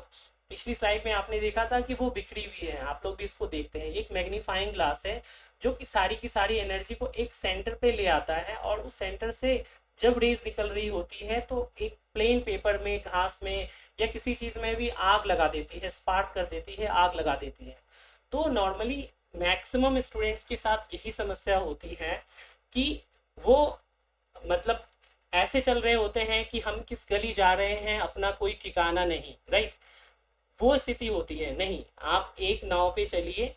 पिछली स्लाइड में आपने देखा था कि वो बिखरी हुई है, आप लोग भी इसको देखते हैं। एक मैग्नीफाइंग ग्लास है जो कि सारी की सारी एनर्जी को एक सेंटर पे ले आता है और उस सेंटर से जब रेज निकल रही होती है तो एक प्लेन पेपर में, घास में या किसी चीज़ में भी आग लगा देती है, स्पार्क कर देती है, आग लगा देती है। तो नॉर्मली मैक्सिमम स्टूडेंट्स के साथ यही समस्या होती है कि वो मतलब ऐसे चल रहे होते हैं कि हम किस गली जा रहे हैं अपना कोई ठिकाना नहीं, राइट। वो स्थिति होती है नहीं, आप एक नाव पे चलिए,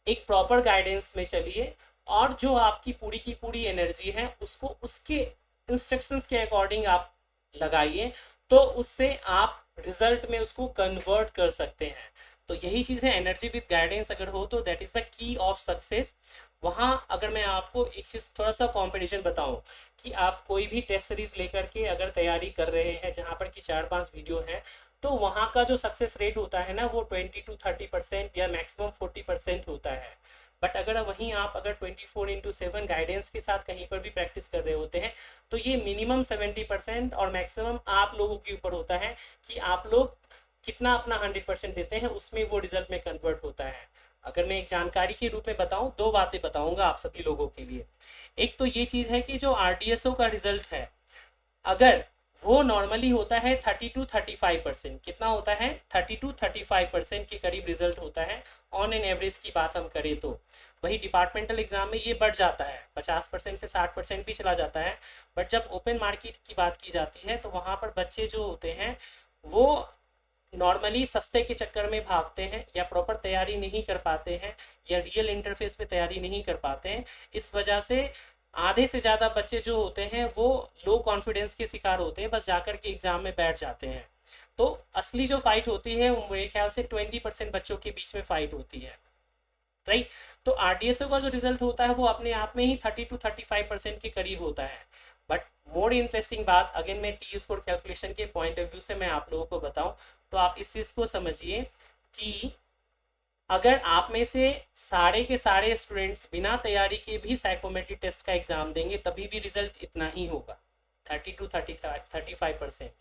एक प्रॉपर गाइडेंस में चलिए और जो आपकी पूरी की पूरी एनर्जी है उसको उसके इंस्ट्रक्शंस के अकॉर्डिंग आप लगाइए तो उससे आप रिजल्ट में उसको कन्वर्ट कर सकते हैं। तो यही चीज़ है, एनर्जी विद गाइडेंस अगर हो तो that is the key of success. वहाँ अगर मैं आपको एक चीज़ थोड़ा सा कंपटीशन बताऊं कि आप कोई भी टेस्ट सीरीज लेकर के अगर तैयारी कर रहे हैं जहाँ पर कि 4-5 वीडियो हैं तो वहाँ का जो सक्सेस रेट होता है ना वो 20-30% या मैक्सिमम 40% होता है। बट अगर वहीं आप अगर 24/7 गाइडेंस के साथ कहीं पर भी प्रैक्टिस कर रहे होते हैं तो ये मिनिमम 70% और मैक्सिमम आप लोगों के ऊपर होता है कि आप लोग कितना अपना 100% देते हैं, उसमें वो रिजल्ट में कन्वर्ट होता है। अगर मैं एक जानकारी के रूप में बताऊं, दो बातें बताऊंगा आप सभी लोगों के लिए। एक तो ये चीज़ है कि जो RDSO का रिजल्ट है अगर वो नॉर्मली होता है 30 to 35%। कितना होता है? 30 to 35% के करीब रिजल्ट होता है ऑन एन एवरेज की बात हम करें तो। वही डिपार्टमेंटल एग्जाम में ये बढ़ जाता है, 50% से 60% भी चला जाता है। बट जब ओपन मार्केट की बात की जाती है तो वहाँ पर बच्चे जो होते हैं वो नॉर्मली सस्ते के चक्कर में भागते हैं, या प्रॉपर तैयारी नहीं कर पाते हैं, या रियल इंटरफेस पे तैयारी नहीं कर पाते हैं। इस वजह से आधे से ज़्यादा बच्चे जो होते हैं वो लो कॉन्फिडेंस के शिकार होते हैं, बस जाकर के एग्ज़ाम में बैठ जाते हैं। तो असली जो फाइट होती है वो मेरे ख्याल से 20% बच्चों के बीच में फाइट होती है, राइट। तो आरडीएसओ का जो रिजल्ट होता है वो अपने आप में ही 30 to 35% के करीब होता है। बट मोर इंटरेस्टिंग बात, अगेन मैं टी स्कोर कैलकुलेशन के पॉइंट ऑफ व्यू से मैं आप लोगों को बताऊं, तो आप इस चीज़ को समझिए कि अगर आप में से सारे के सारे स्टूडेंट्स बिना तैयारी के भी साइकोमेट्रिक टेस्ट का एग्जाम देंगे तभी भी रिजल्ट इतना ही होगा, 30 to 35%।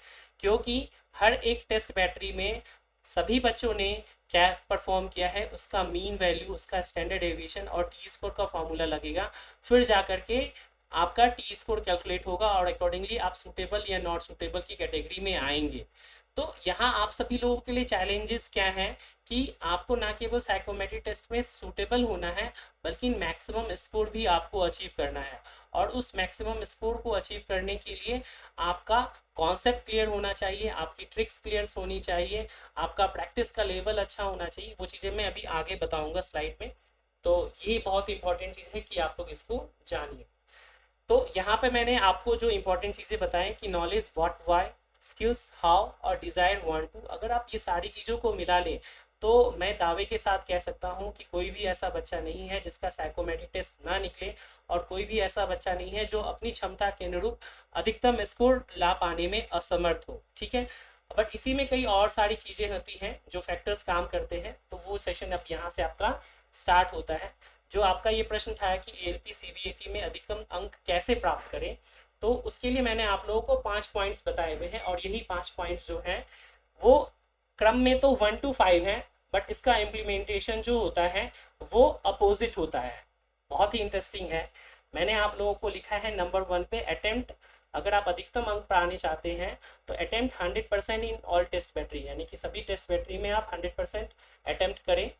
क्योंकि हर एक टेस्ट बैटरी में सभी बच्चों ने क्या परफॉर्म किया है, उसका मीन वैल्यू, उसका स्टैंडर्ड डेविएशन और टी स्कोर का फॉर्मूला लगेगा। फिर जा करके आपका टी स्कोर कैलकुलेट होगा और अकॉर्डिंगली आप सूटेबल या नॉट सूटेबल की कैटेगरी में आएंगे। तो यहाँ आप सभी लोगों के लिए चैलेंजेस क्या हैं कि आपको ना केवल साइकोमेट्रिक टेस्ट में सूटेबल होना है बल्कि मैक्सिमम स्कोर भी आपको अचीव करना है। और उस मैक्सिमम स्कोर को अचीव करने के लिए आपका कॉन्सेप्ट क्लियर होना चाहिए, आपकी ट्रिक्स क्लियर होनी चाहिए, आपका प्रैक्टिस का लेवल अच्छा होना चाहिए। वो चीज़ें मैं अभी आगे बताऊंगा स्लाइड में। तो ये बहुत इंपॉर्टेंट चीज़ है कि आप लोग इसको जानिए। तो यहाँ पे मैंने आपको जो इंपॉर्टेंट चीज़ें बताएं कि knowledge, what, why, skills, how और डिज़ायर, वांट टू, अगर आप ये सारी चीज़ों को मिला लें तो मैं दावे के साथ कह सकता हूँ कि कोई भी ऐसा बच्चा नहीं है जिसका साइकोमेट्रिक टेस्ट ना निकले, और कोई भी ऐसा बच्चा नहीं है जो अपनी क्षमता के अनुरूप अधिकतम स्कोर ला पाने में असमर्थ हो, ठीक है। बट इसी में कई और सारी चीज़ें होती हैं जो फैक्टर्स काम करते हैं, तो वो सेशन अब यहाँ से आपका स्टार्ट होता है। जो आपका ये प्रश्न था कि एएलपी सीबीएटी में अधिकतम अंक कैसे प्राप्त करें, तो उसके लिए मैंने आप लोगों को 5 पॉइंट्स बताए हुए हैं, और यही 5 पॉइंट्स जो हैं वो क्रम में तो 1 to 5 है, बट इसका इम्प्लीमेंटेशन जो होता है वो अपोजिट होता है। बहुत ही इंटरेस्टिंग है। मैंने आप लोगों को लिखा है नंबर 1 पे अटेम्प्ट। अगर आप अधिकतम अंक पाने चाहते हैं तो attempt 100% in all test battery, यानी कि सभी टेस्ट बैटरी में आप 100% अटेम्प्ट करें।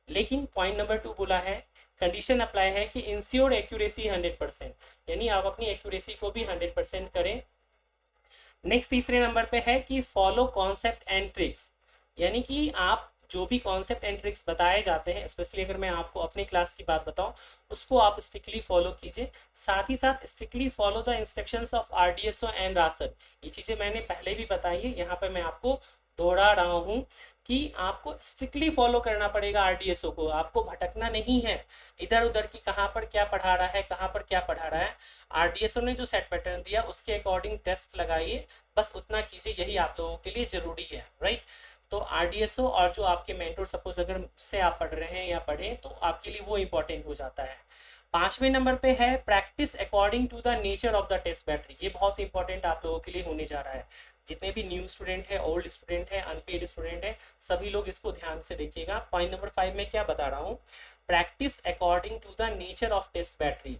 लेकिन पॉइंट नंबर 2 बोला है, कंडीशन अप्लाई है कि इंश्योर एक्यूरेसी 100%, यानी आप अपनी एक्यूरेसी को भी 100% करें। नेक्स्ट तीसरे नंबर पे है कि फॉलो कॉन्सेप्ट एंड ट्रिक्स, यानी कि आप जो भी कॉन्सेप्ट एंड ट्रिक्स बताए जाते हैं, स्पेशली अगर मैं आपको अपनी क्लास की बात बताऊं, उसको आप स्ट्रिक्टली फॉलो कीजिए। साथ ही साथ strictly follow the instructions of RDSO and रासर। ये चीज़ें मैंने पहले भी बताई है, यहाँ पर मैं आपको दोहरा रहा हूँ कि आपको स्ट्रिक्टली फॉलो करना पड़ेगा आरडीएसओ को। आपको भटकना नहीं है इधर उधर की कहाँ पर क्या पढ़ा रहा है, कहाँ पर क्या पढ़ा रहा है। आरडीएसओ ने जो सेट पैटर्न दिया उसके अकॉर्डिंग टेस्ट लगाइए, बस उतना कीजिए, यही आप लोगों के लिए ज़रूरी है, राइट। तो आरडीएसओ और जो आपके मेंटर, सपोज अगर मुझसे आप पढ़ रहे हैं या पढ़ें, तो आपके लिए वो इंपॉर्टेंट हो जाता है। 5वें नंबर पे है practice according to the nature of the test battery. ये बहुत इंपॉर्टेंट आप लोगों के लिए होने जा रहा है। जितने भी न्यू स्टूडेंट है, ओल्ड स्टूडेंट है, अनपेड स्टूडेंट है, सभी लोग इसको ध्यान से देखिएगा। पॉइंट नंबर 5 में क्या बता रहा हूँ, practice according to the nature of test battery.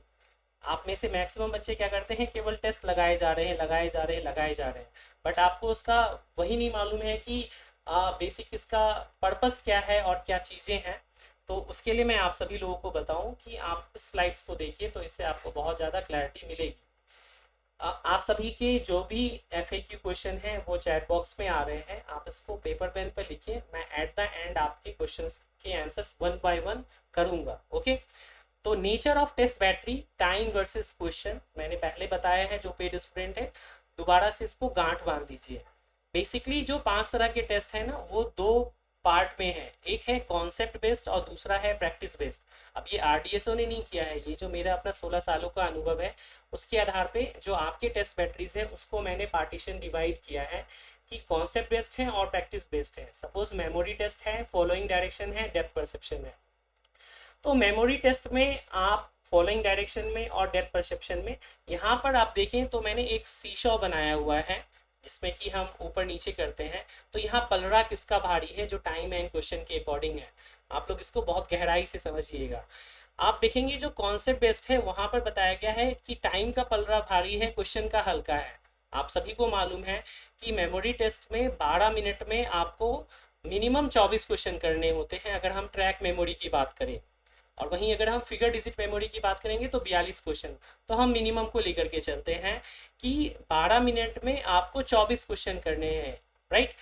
आप में से मैक्सिमम बच्चे क्या करते हैं, केवल टेस्ट लगाए जा रहे हैं, लगाए जा रहे हैं, लगाए जा रहे हैं, बट आपको उसका वही नहीं मालूम है कि बेसिक इसका पर्पस क्या है और क्या चीज़ें हैं। तो उसके लिए मैं आप सभी लोगों को बताऊं कि आप इस स्लाइड्स को देखिए, तो इससे आपको बहुत ज़्यादा क्लैरिटी मिलेगी। आप सभी के जो भी FAQ क्वेश्चन हैं वो चैट बॉक्स में आ रहे हैं, आप इसको पेपर पेन पर लिखिए। मैं एट द एंड आपके क्वेश्चंस के आंसर्स 1 by 1 करूँगा, ओके। तो nature of test battery, time versus question, मैंने पहले बताया है। जो पेड स्टूडेंट है दोबारा से इसको गांठ बांध दीजिए। बेसिकली जो 5 तरह के टेस्ट है ना, वो 2 पार्ट में है। एक है कॉन्सेप्ट बेस्ड और दूसरा है प्रैक्टिस बेस्ड। अब ये आरडीएसओ ने नहीं किया है, ये जो मेरा अपना 16 सालों का अनुभव है उसके आधार पे जो आपके टेस्ट बैटरीज है उसको मैंने पार्टीशन डिवाइड किया है कि कॉन्सेप्ट बेस्ड है और प्रैक्टिस बेस्ड है। सपोज मेमोरी टेस्ट है, फॉलोइंग डायरेक्शन है, डेप्थ परसेप्शन है। तो मेमोरी टेस्ट में आप फॉलोइंग डायरेक्शन में और डेप्थ परसेप्शन में, यहाँ पर आप देखें तो मैंने एक सीशॉ बनाया हुआ है जिसमें कि हम ऊपर नीचे करते हैं। तो यहाँ पलड़ा किसका भारी है, जो टाइम एंड क्वेश्चन के अकॉर्डिंग है। आप लोग इसको बहुत गहराई से समझिएगा। आप देखेंगे जो कॉन्सेप्ट बेस्ड है वहाँ पर बताया गया है कि टाइम का पलड़ा भारी है, क्वेश्चन का हल्का है। आप सभी को मालूम है कि मेमोरी टेस्ट में 12 मिनट में आपको मिनिमम 24 क्वेश्चन करने होते हैं अगर हम ट्रैक मेमोरी की बात करें, और वहीं अगर हम फिगर डिजिट मेमोरी की बात करेंगे तो 42 क्वेश्चन। तो हम मिनिमम को लेकर के चलते हैं कि 12 मिनट में आपको 24 क्वेश्चन करने हैं, राइट।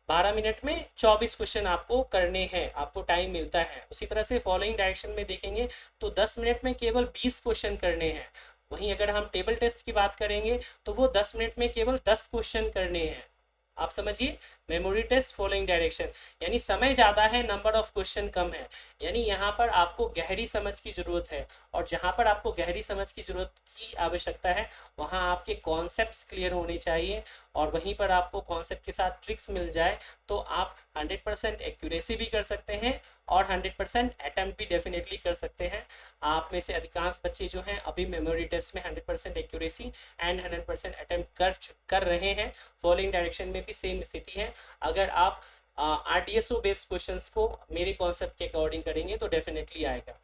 12 मिनट में 24 क्वेश्चन आपको करने हैं, आपको टाइम मिलता है। उसी तरह से फॉलोइंग डायरेक्शन में देखेंगे तो 10 मिनट में केवल 20 क्वेश्चन करने हैं। वहीं अगर हम टेबल टेस्ट की बात करेंगे तो वो 10 मिनट में केवल 10 क्वेश्चन करने हैं। आप समझिए, मेमोरी टेस्ट फॉलोइंग डायरेक्शन, यानी समय ज़्यादा है, नंबर ऑफ क्वेश्चन कम है। यानी यहाँ पर आपको गहरी समझ की ज़रूरत है, और जहाँ पर आपको गहरी समझ की ज़रूरत की आवश्यकता है वहाँ आपके कॉन्सेप्ट्स क्लियर होने चाहिए, और वहीं पर आपको कॉन्सेप्ट के साथ ट्रिक्स मिल जाए तो आप 100% एक्यूरेसी भी कर सकते हैं और 100% अटैम्प्ट भी डेफिनेटली कर सकते हैं। आप में से अधिकांश बच्चे जो हैं अभी मेमोरी टेस्ट में 100% एक्यूरेसी एंड 100% अटैम्प्ट कर रहे हैं। फॉलोइंग डायरेक्शन में भी सेम स्थिति है। अगर आप RDSO बेस्ड क्वेश्चंस को मेरे कॉन्सेप्ट के अकॉर्डिंग करेंगे तो डेफिनेटली आएगा।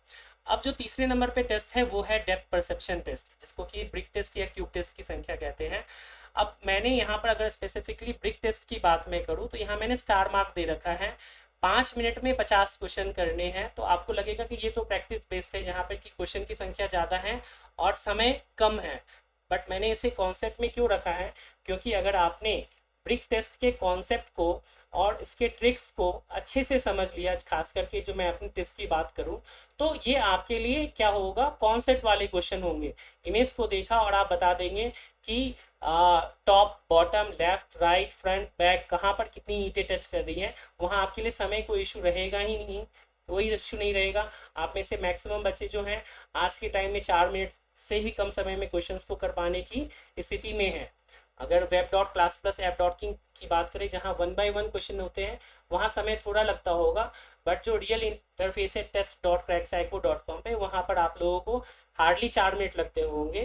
अब जो तीसरे नंबर पे टेस्ट है वो है डेप्थ परसेप्शन टेस्ट, जिसको कि ब्रिक टेस्ट या क्यूब टेस्ट की संख्या कहते हैं। अब मैंने यहाँ पर अगर स्पेसिफिकली ब्रिक टेस्ट की बात मैं करूँ तो यहाँ मैंने स्टार मार्क दे रखा है। 5 मिनट में 50 क्वेश्चन करने हैं। तो आपको लगेगा कि ये तो प्रैक्टिस बेस्ड है, यहाँ पर कि क्वेश्चन की संख्या ज़्यादा है और समय कम है। बट मैंने इसे कॉन्सेप्ट में क्यों रखा है, क्योंकि अगर आपने ब्रिक टेस्ट के कॉन्सेप्ट को और इसके ट्रिक्स को अच्छे से समझ लिया, खास करके जो मैं अपनी टेस्ट की बात करूं, तो ये आपके लिए क्या होगा, कॉन्सेप्ट वाले क्वेश्चन होंगे। इमेज को देखा और आप बता देंगे कि top bottom left right front back कहाँ पर कितनी ईंटें टच कर रही हैं, वहाँ आपके लिए समय कोई इशू रहेगा ही नहीं, कोई इशू नहीं रहेगा। आप में से मैक्सिमम बच्चे जो हैं आज के टाइम में 4 मिनट से भी कम समय में क्वेश्चंस को कर पाने की स्थिति में है। अगर web dot class plus app dot की बात करें, जहाँ 1 बाय 1 क्वेश्चन होते हैं, वहाँ समय थोड़ा लगता होगा, बट जो रियल इंटरफेस है test.crackpsycho.com पे, वहाँ पर आप लोगों को हार्डली 4 मिनट लगते होंगे,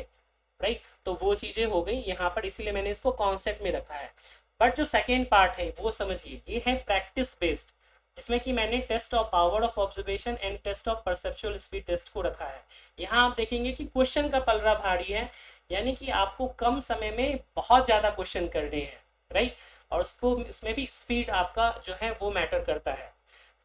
राइट। तो वो चीज़ें हो गई यहाँ पर, इसीलिए मैंने इसको कॉन्सेप्ट में रखा है। बट जो सेकेंड पार्ट है वो समझिए, ये है प्रैक्टिस बेस्ड, जिसमें कि मैंने test of power of observation and test of perceptual speed test को रखा है। यहाँ आप देखेंगे कि क्वेश्चन का पलड़ा भारी है, यानी कि आपको कम समय में बहुत ज़्यादा क्वेश्चन करने हैं, राइट। और उसको इसमें भी स्पीड आपका जो है वो मैटर करता है।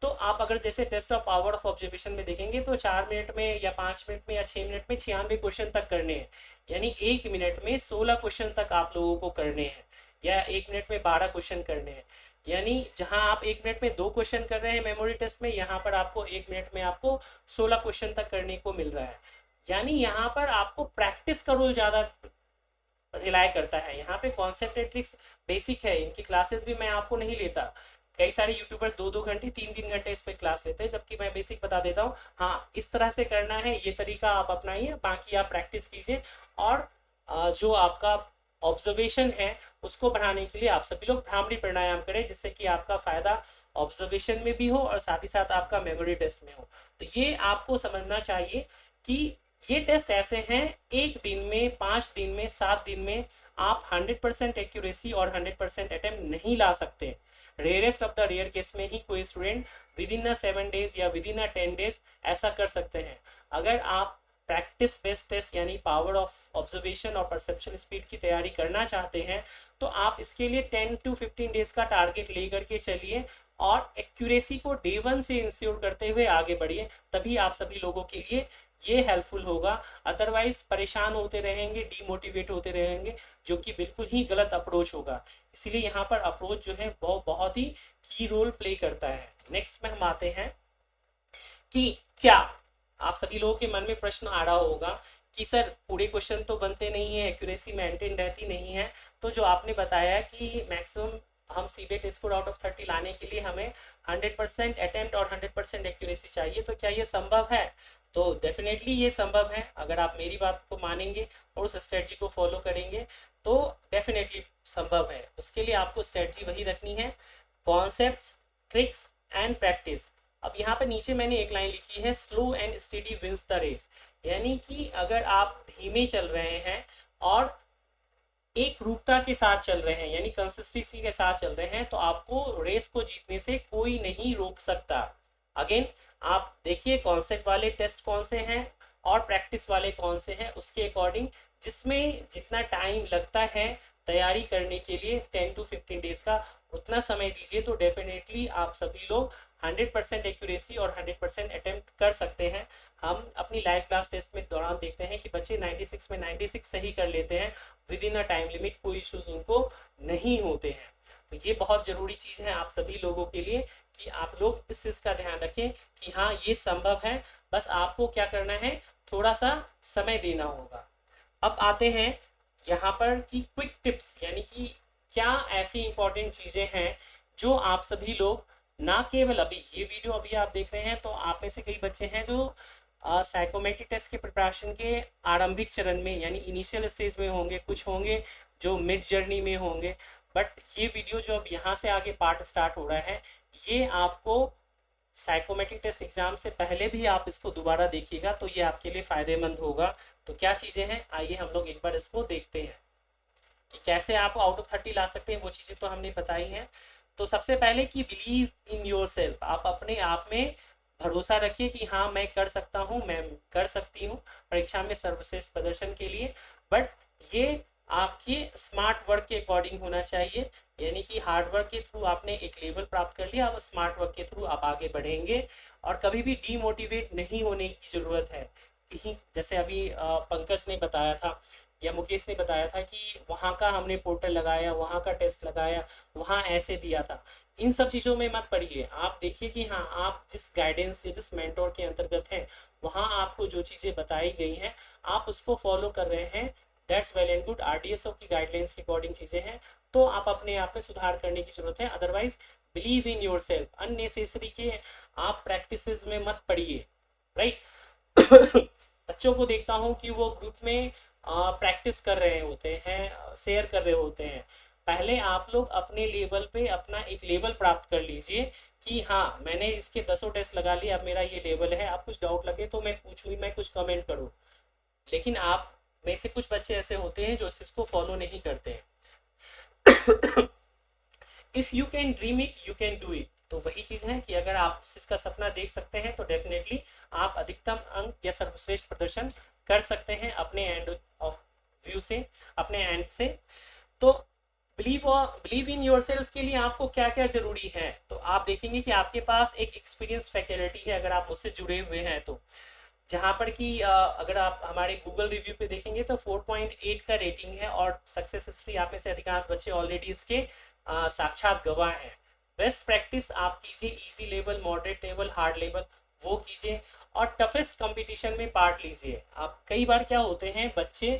तो आप अगर जैसे test of power of observation में देखेंगे तो 4 मिनट में या 5 मिनट में या 6 मिनट में 96 क्वेश्चन तक करने हैं, यानी 1 मिनट में 16 क्वेश्चन तक आप लोगों को करने हैं, या 1 मिनट में 12 क्वेश्चन करने हैं। यानी जहां आप 1 मिनट में 2 क्वेश्चन कर रहे हैं मेमोरी टेस्ट में, यहाँ पर आपको 1 मिनट में आपको 16 क्वेश्चन तक करने को मिल रहा है। यानी यहाँ पर आपको प्रैक्टिस का रोल ज़्यादा रिलाय करता है। यहाँ पे कॉन्सेप्ट एंड ट्रिक्स बेसिक है, इनकी क्लासेस भी मैं आपको नहीं लेता। कई सारे यूट्यूबर्स 2-2 घंटे 3-3 घंटे इस पे क्लास लेते हैं, जबकि मैं बेसिक बता देता हूँ। हाँ, इस तरह से करना है, ये तरीका आप अपनाइए, बाकी आप प्रैक्टिस कीजिए। और जो आपका ऑब्जर्वेशन है उसको बढ़ाने के लिए आप सभी लोग भ्रामरी प्राणायाम करें, जिससे कि आपका फ़ायदा ऑब्जर्वेशन में भी हो और साथ ही साथ आपका मेमोरी टेस्ट में हो। तो ये आपको समझना चाहिए कि ये टेस्ट ऐसे हैं, 1 दिन में, 5 दिन में, 7 दिन में आप 100% एक्यूरेसी और 100% अटेम्प्ट नहीं ला सकते। Rarest of the rare case में ही कोई स्टूडेंट विद इन 7 डेज या विद इन 10 डेज ऐसा कर सकते हैं। अगर आप प्रैक्टिस बेस्ड टेस्ट यानी पावर ऑफ ऑब्जर्वेशन और परसेप्शन स्पीड की तैयारी करना चाहते हैं तो आप इसके लिए 10 to 15 डेज का टारगेट लेकर के चलिए और एक्यूरेसी को डे 1 से इंश्योर करते हुए आगे बढ़िए, तभी आप सभी लोगों के लिए ये हेल्पफुल होगा। अदरवाइज परेशान होते रहेंगे, डीमोटिवेट होते रहेंगे, जो कि बिल्कुल ही गलत अप्रोच होगा। इसीलिए यहाँ पर अप्रोच जो है वो बहुत ही की रोल प्ले करता है। नेक्स्ट में हम आते हैं कि क्या आप सभी लोगों के मन में प्रश्न आ रहा होगा कि सर पूरे क्वेश्चन तो बनते नहीं है, एक्यूरेसी मेंटेन रहती नहीं है। तो जो आपने बताया कि मैक्सिमम हम सीबीएट स्कोर आउट ऑफ 30 लाने के लिए हमें 100% अटेम्प्ट और 100% एक्यूरेसी चाहिए, तो क्या ये संभव है? तो डेफिनेटली ये संभव है। अगर आप मेरी बात को मानेंगे और उस स्ट्रेटजी को फॉलो करेंगे तो डेफिनेटली संभव है। उसके लिए आपको स्ट्रेटजी वही रखनी है, कॉन्सेप्ट्स, ट्रिक्स एंड प्रैक्टिस। अब यहाँ पर नीचे मैंने एक लाइन लिखी है, slow and steady wins the race. यानी कि अगर आप धीमे चल रहे हैं और एक रूपता के साथ चल रहे हैं, यानी कंसिस्टेंसी के साथ चल रहे हैं, तो आपको रेस को जीतने से कोई नहीं रोक सकता। अगेन आप देखिए कॉन्सेप्ट वाले टेस्ट कौन से हैं और प्रैक्टिस वाले कौन से हैं, उसके अकॉर्डिंग जिसमें जितना टाइम लगता है तैयारी करने के लिए 10 to 15 डेज का उतना समय दीजिए, तो डेफिनेटली आप सभी लोग 100% एक्यूरेसी और 100% अटेम्प्ट कर सकते हैं। हम अपनी लाइव क्लास टेस्ट में दौरान देखते हैं कि बच्चे 96 में 96 सही कर लेते हैं with in a time limit, कोई इश्यूज उनको नहीं होते हैं। तो ये बहुत ज़रूरी चीज़ है आप सभी लोगों के लिए कि आप लोग इस चीज़ का ध्यान रखें कि हाँ ये संभव है, बस आपको क्या करना है, थोड़ा सा समय देना होगा। अब आते हैं यहाँ पर कि क्विक टिप्स, यानी कि क्या ऐसी इंपॉर्टेंट चीज़ें हैं जो आप सभी लोग, ना केवल अभी ये वीडियो अभी आप देख रहे हैं तो आप में से कई बच्चे हैं जो साइकोमेट्रिक टेस्ट के प्रिपरेशन के आरंभिक चरण में यानी इनिशियल स्टेज में होंगे, कुछ होंगे जो मिड जर्नी में होंगे, बट ये वीडियो जो अब यहाँ से आगे पार्ट स्टार्ट हो रहा है ये आपको साइकोमेट्रिक टेस्ट एग्जाम से पहले भी आप इसको दोबारा देखिएगा तो ये आपके लिए फ़ायदेमंद होगा। तो क्या चीज़ें हैं, आइए हम लोग एक बार इसको देखते हैं कि कैसे आप आउट ऑफ 30 ला सकते हैं। वो चीज़ें तो हमने बताई हैं। तो सबसे पहले कि बिलीव इन योर सेल्फ, आप अपने आप में भरोसा रखिए कि हाँ मैं कर सकता हूँ, मैं कर सकती हूँ परीक्षा में सर्वश्रेष्ठ प्रदर्शन के लिए। बट ये आपके स्मार्ट वर्क के अकॉर्डिंग होना चाहिए, यानी कि हार्ड वर्क के थ्रू आपने एक लेवल प्राप्त कर लिया, अब स्मार्ट वर्क के थ्रू आप आगे बढ़ेंगे। और कभी भी डीमोटिवेट नहीं होने की ज़रूरत है। कहीं जैसे अभी पंकज ने बताया था या मुकेश ने बताया था कि वहाँ का हमने पोर्टल लगाया, वहाँ का टेस्ट लगाया, वहाँ ऐसे दिया था, इन सब चीज़ों में मत पड़िए। आप देखिए कि हाँ आप जिस गाइडेंस या जिस मेंटोर के अंतर्गत हैं वहाँ आपको जो चीज़ें बताई गई हैं आप उसको फॉलो कर रहे हैं, that's well and good. RDSO की गाइडलाइंस के अकॉर्डिंग चीज़ें हैं तो आप अपने आप में सुधार करने की ज़रूरत है। Otherwise believe in your self, unnecessary के आप प्रैक्टिसेस में मत पड़िए, राइट। बच्चों को देखता हूँ कि वो ग्रुप में प्रैक्टिस कर रहे होते हैं, शेयर कर रहे होते हैं। पहले आप लोग अपने लेवल पे अपना एक लेवल प्राप्त कर लीजिए कि हाँ मैंने इसके 10 टेस्ट लगा लिए, अब मेरा ये लेवल है। आप कुछ डाउट लगे तो मैं पूछूँ, मैं कुछ कमेंट करूँ। लेकिन आप में से कुछ बच्चे ऐसे होते हैं जो इस चीज़ को फॉलो नहीं करते हैं। If you can dream it you can do it. तो वही चीज़ है कि अगर आप इस चीज़ का सपना देख सकते हैं तो डेफिनेटली आप अधिकतम अंक या सर्वश्रेष्ठ प्रदर्शन कर सकते हैं अपने एंड ऑफ व्यू से, अपने एंड से। तो बिलीव इन योर सेल्फ के लिए आपको क्या क्या ज़रूरी है, तो आप देखेंगे कि आपके पास एक एक्सपीरियंस फैकल्टी है अगर आप मुझसे जुड़े हुए हैं तो, जहाँ पर कि अगर आप हमारे गूगल रिव्यू पे देखेंगे तो 4.8 का रेटिंग है और सक्सेस हिस्ट्री आप में से अधिकांश बच्चे ऑलरेडी इसके साक्षात गवाह हैं। बेस्ट प्रैक्टिस आप कीजिए, easy level, moderate level, hard level वो कीजिए और टफेस्ट कंपटीशन में पार्ट लीजिए। आप कई बार क्या होते हैं बच्चे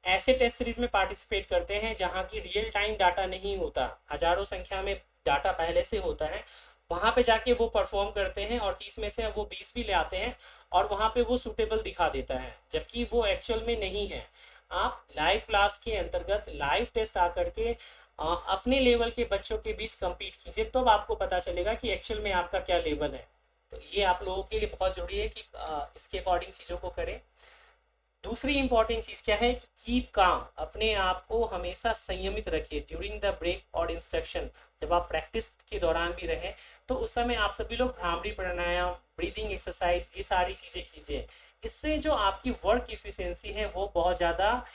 ऐसे टेस्ट सीरीज में पार्टिसिपेट करते हैं जहाँ की रियल टाइम डाटा नहीं होता, हजारों संख्या में डाटा पहले से होता है, वहाँ पे जाके वो परफॉर्म करते हैं और 30 में से वो 20 भी ले आते हैं और वहाँ पे वो सूटेबल दिखा देता है जबकि वो एक्चुअल में नहीं है। आप लाइव क्लास के अंतर्गत लाइव टेस्ट आकर के अपने लेवल के बच्चों के बीच compete कीजिए, तब तो आपको पता चलेगा कि एक्चुअल में आपका क्या लेवल है। तो ये आप लोगों के लिए बहुत ज़रूरी है कि इसके अकॉर्डिंग चीज़ों को करें। दूसरी इंपॉर्टेंट चीज़ क्या है कि कीप काम, अपने आप को हमेशा संयमित रखिए ड्यूरिंग द ब्रेक और इंस्ट्रक्शन। जब आप प्रैक्टिस के दौरान भी रहें तो उस समय आप सभी लोग भ्रामरी प्राणायाम, ब्रीदिंग एक्सरसाइज, ये सारी चीज़ें कीजिए। इससे जो आपकी वर्क इफिशियंसी है वो बहुत ज़्यादा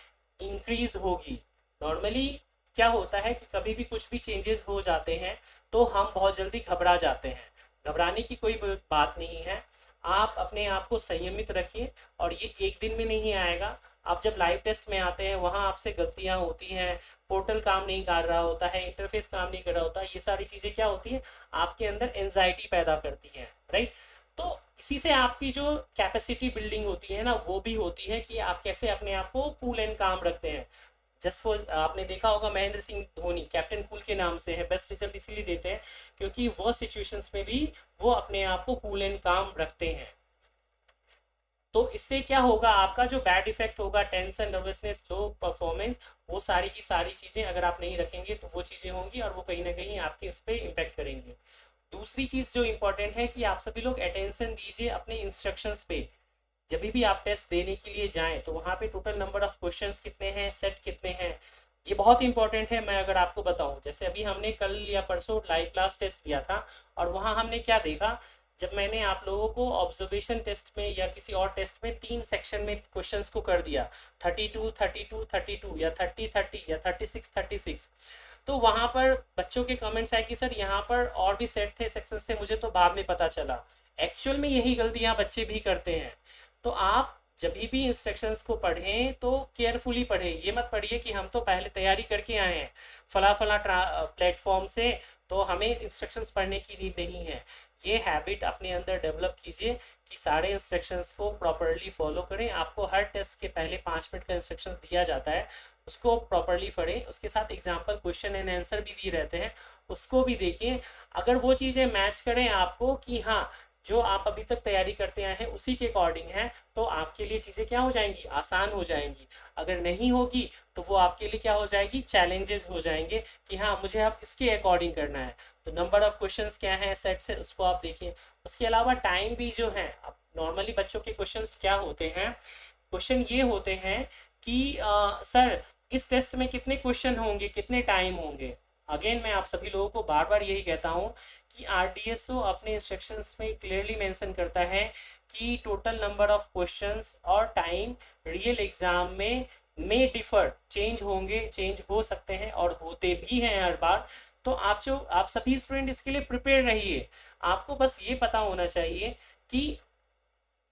इंक्रीज होगी। नॉर्मली क्या होता है कि कभी भी कुछ भी चेंजेस हो जाते हैं तो हम बहुत जल्दी घबरा जाते हैं। घबराने की कोई बात नहीं है, आप अपने आप को संयमित रखिए और ये एक दिन में नहीं आएगा। आप जब लाइव टेस्ट में आते हैं वहाँ आपसे गलतियाँ होती हैं, पोर्टल काम नहीं कर रहा होता है, इंटरफेस काम नहीं कर रहा होता, ये सारी चीज़ें क्या होती है आपके अंदर एंजाइटी पैदा करती हैं, राइट। तो इसी से आपकी जो कैपेसिटी बिल्डिंग होती है ना वो भी होती है कि आप कैसे अपने आप को कूल एंड काम रखते हैं। जस्ट फॉर आपने देखा होगा महेंद्र सिंह धोनी कैप्टन कूल के नाम से है, बेस्ट रिजल्ट इसीलिए देते हैं क्योंकि वो सिचुएशंस में भी वो अपने आप को कूल एंड काम रखते हैं। तो इससे क्या होगा, आपका जो बैड इफेक्ट होगा, टेंशन, नर्वसनेस, लो परफॉर्मेंस, वो सारी की सारी चीज़ें अगर आप नहीं रखेंगे तो वो चीज़ें होंगी और वो कहीं ना कहीं आपके उस पर इम्पेक्ट करेंगे। दूसरी चीज़ जो इम्पोर्टेंट है कि आप सभी लोग अटेंशन दीजिए अपने इंस्ट्रक्शंस पे। जब भी आप टेस्ट देने के लिए जाएं तो वहाँ पे टोटल नंबर ऑफ क्वेश्चंस कितने हैं, सेट कितने हैं, ये बहुत इंपॉर्टेंट है। मैं अगर आपको बताऊं, जैसे अभी हमने कल या परसों लाइव क्लास टेस्ट किया था और वहाँ हमने क्या देखा, जब मैंने आप लोगों को ऑब्जर्वेशन टेस्ट में या किसी और टेस्ट में 3 सेक्शन में क्वेश्चंस को कर दिया, 32 32 32 या 30 30 या 36 36, तो वहाँ पर बच्चों के कमेंट्स आए कि सर यहाँ पर और भी सेट थे, सेक्शंस थे, मुझे तो बाद में पता चला। एक्चुअल में यही गलतियाँ बच्चे भी करते हैं। तो आप जब भी इंस्ट्रक्शंस को पढ़ें तो केयरफुली पढ़ें। ये मत पढ़िए कि हम तो पहले तैयारी करके आए हैं फला फला प्लेटफॉर्म से, तो हमें इंस्ट्रक्शंस पढ़ने की नीड नहीं है। ये हैबिट अपने अंदर डेवलप कीजिए कि सारे इंस्ट्रक्शंस को प्रॉपरली फॉलो करें। आपको हर टेस्ट के पहले 5 मिनट का इंस्ट्रक्शन दिया जाता है, उसको प्रॉपरली पढ़ें। उसके साथ एग्जाम्पल क्वेश्चन एंड आंसर भी दिए रहते हैं, उसको भी देखिए। अगर वो चीज़ें मैच करें आपको कि हाँ जो आप अभी तक तैयारी करते आए हैं उसी के अकॉर्डिंग है, तो आपके लिए चीज़ें क्या हो जाएंगी, आसान हो जाएंगी। अगर नहीं होगी तो वो आपके लिए क्या हो जाएगी, चैलेंजेस हो जाएंगे कि हाँ मुझे अब इसके अकॉर्डिंग करना है। तो नंबर ऑफ क्वेश्चंस क्या है सेट से, उसको आप देखिए। उसके अलावा टाइम भी जो है, अब नॉर्मली बच्चों के क्वेश्चंस क्या होते हैं, क्वेश्चन ये होते हैं कि सर इस टेस्ट में कितने क्वेश्चन होंगे, कितने टाइम होंगे। अगेन मैं आप सभी लोगों को बार बार यही कहता हूँ कि आरडीएसओ अपने इंस्ट्रक्शंस में क्लियरली मेंशन करता है कि टोटल नंबर ऑफ क्वेश्चंस और टाइम रियल एग्जाम में डिफर, चेंज होंगे, चेंज हो सकते हैं और होते भी हैं हर बार। तो आप सभी स्टूडेंट इसके लिए प्रिपेयर रहिए। आपको बस ये पता होना चाहिए कि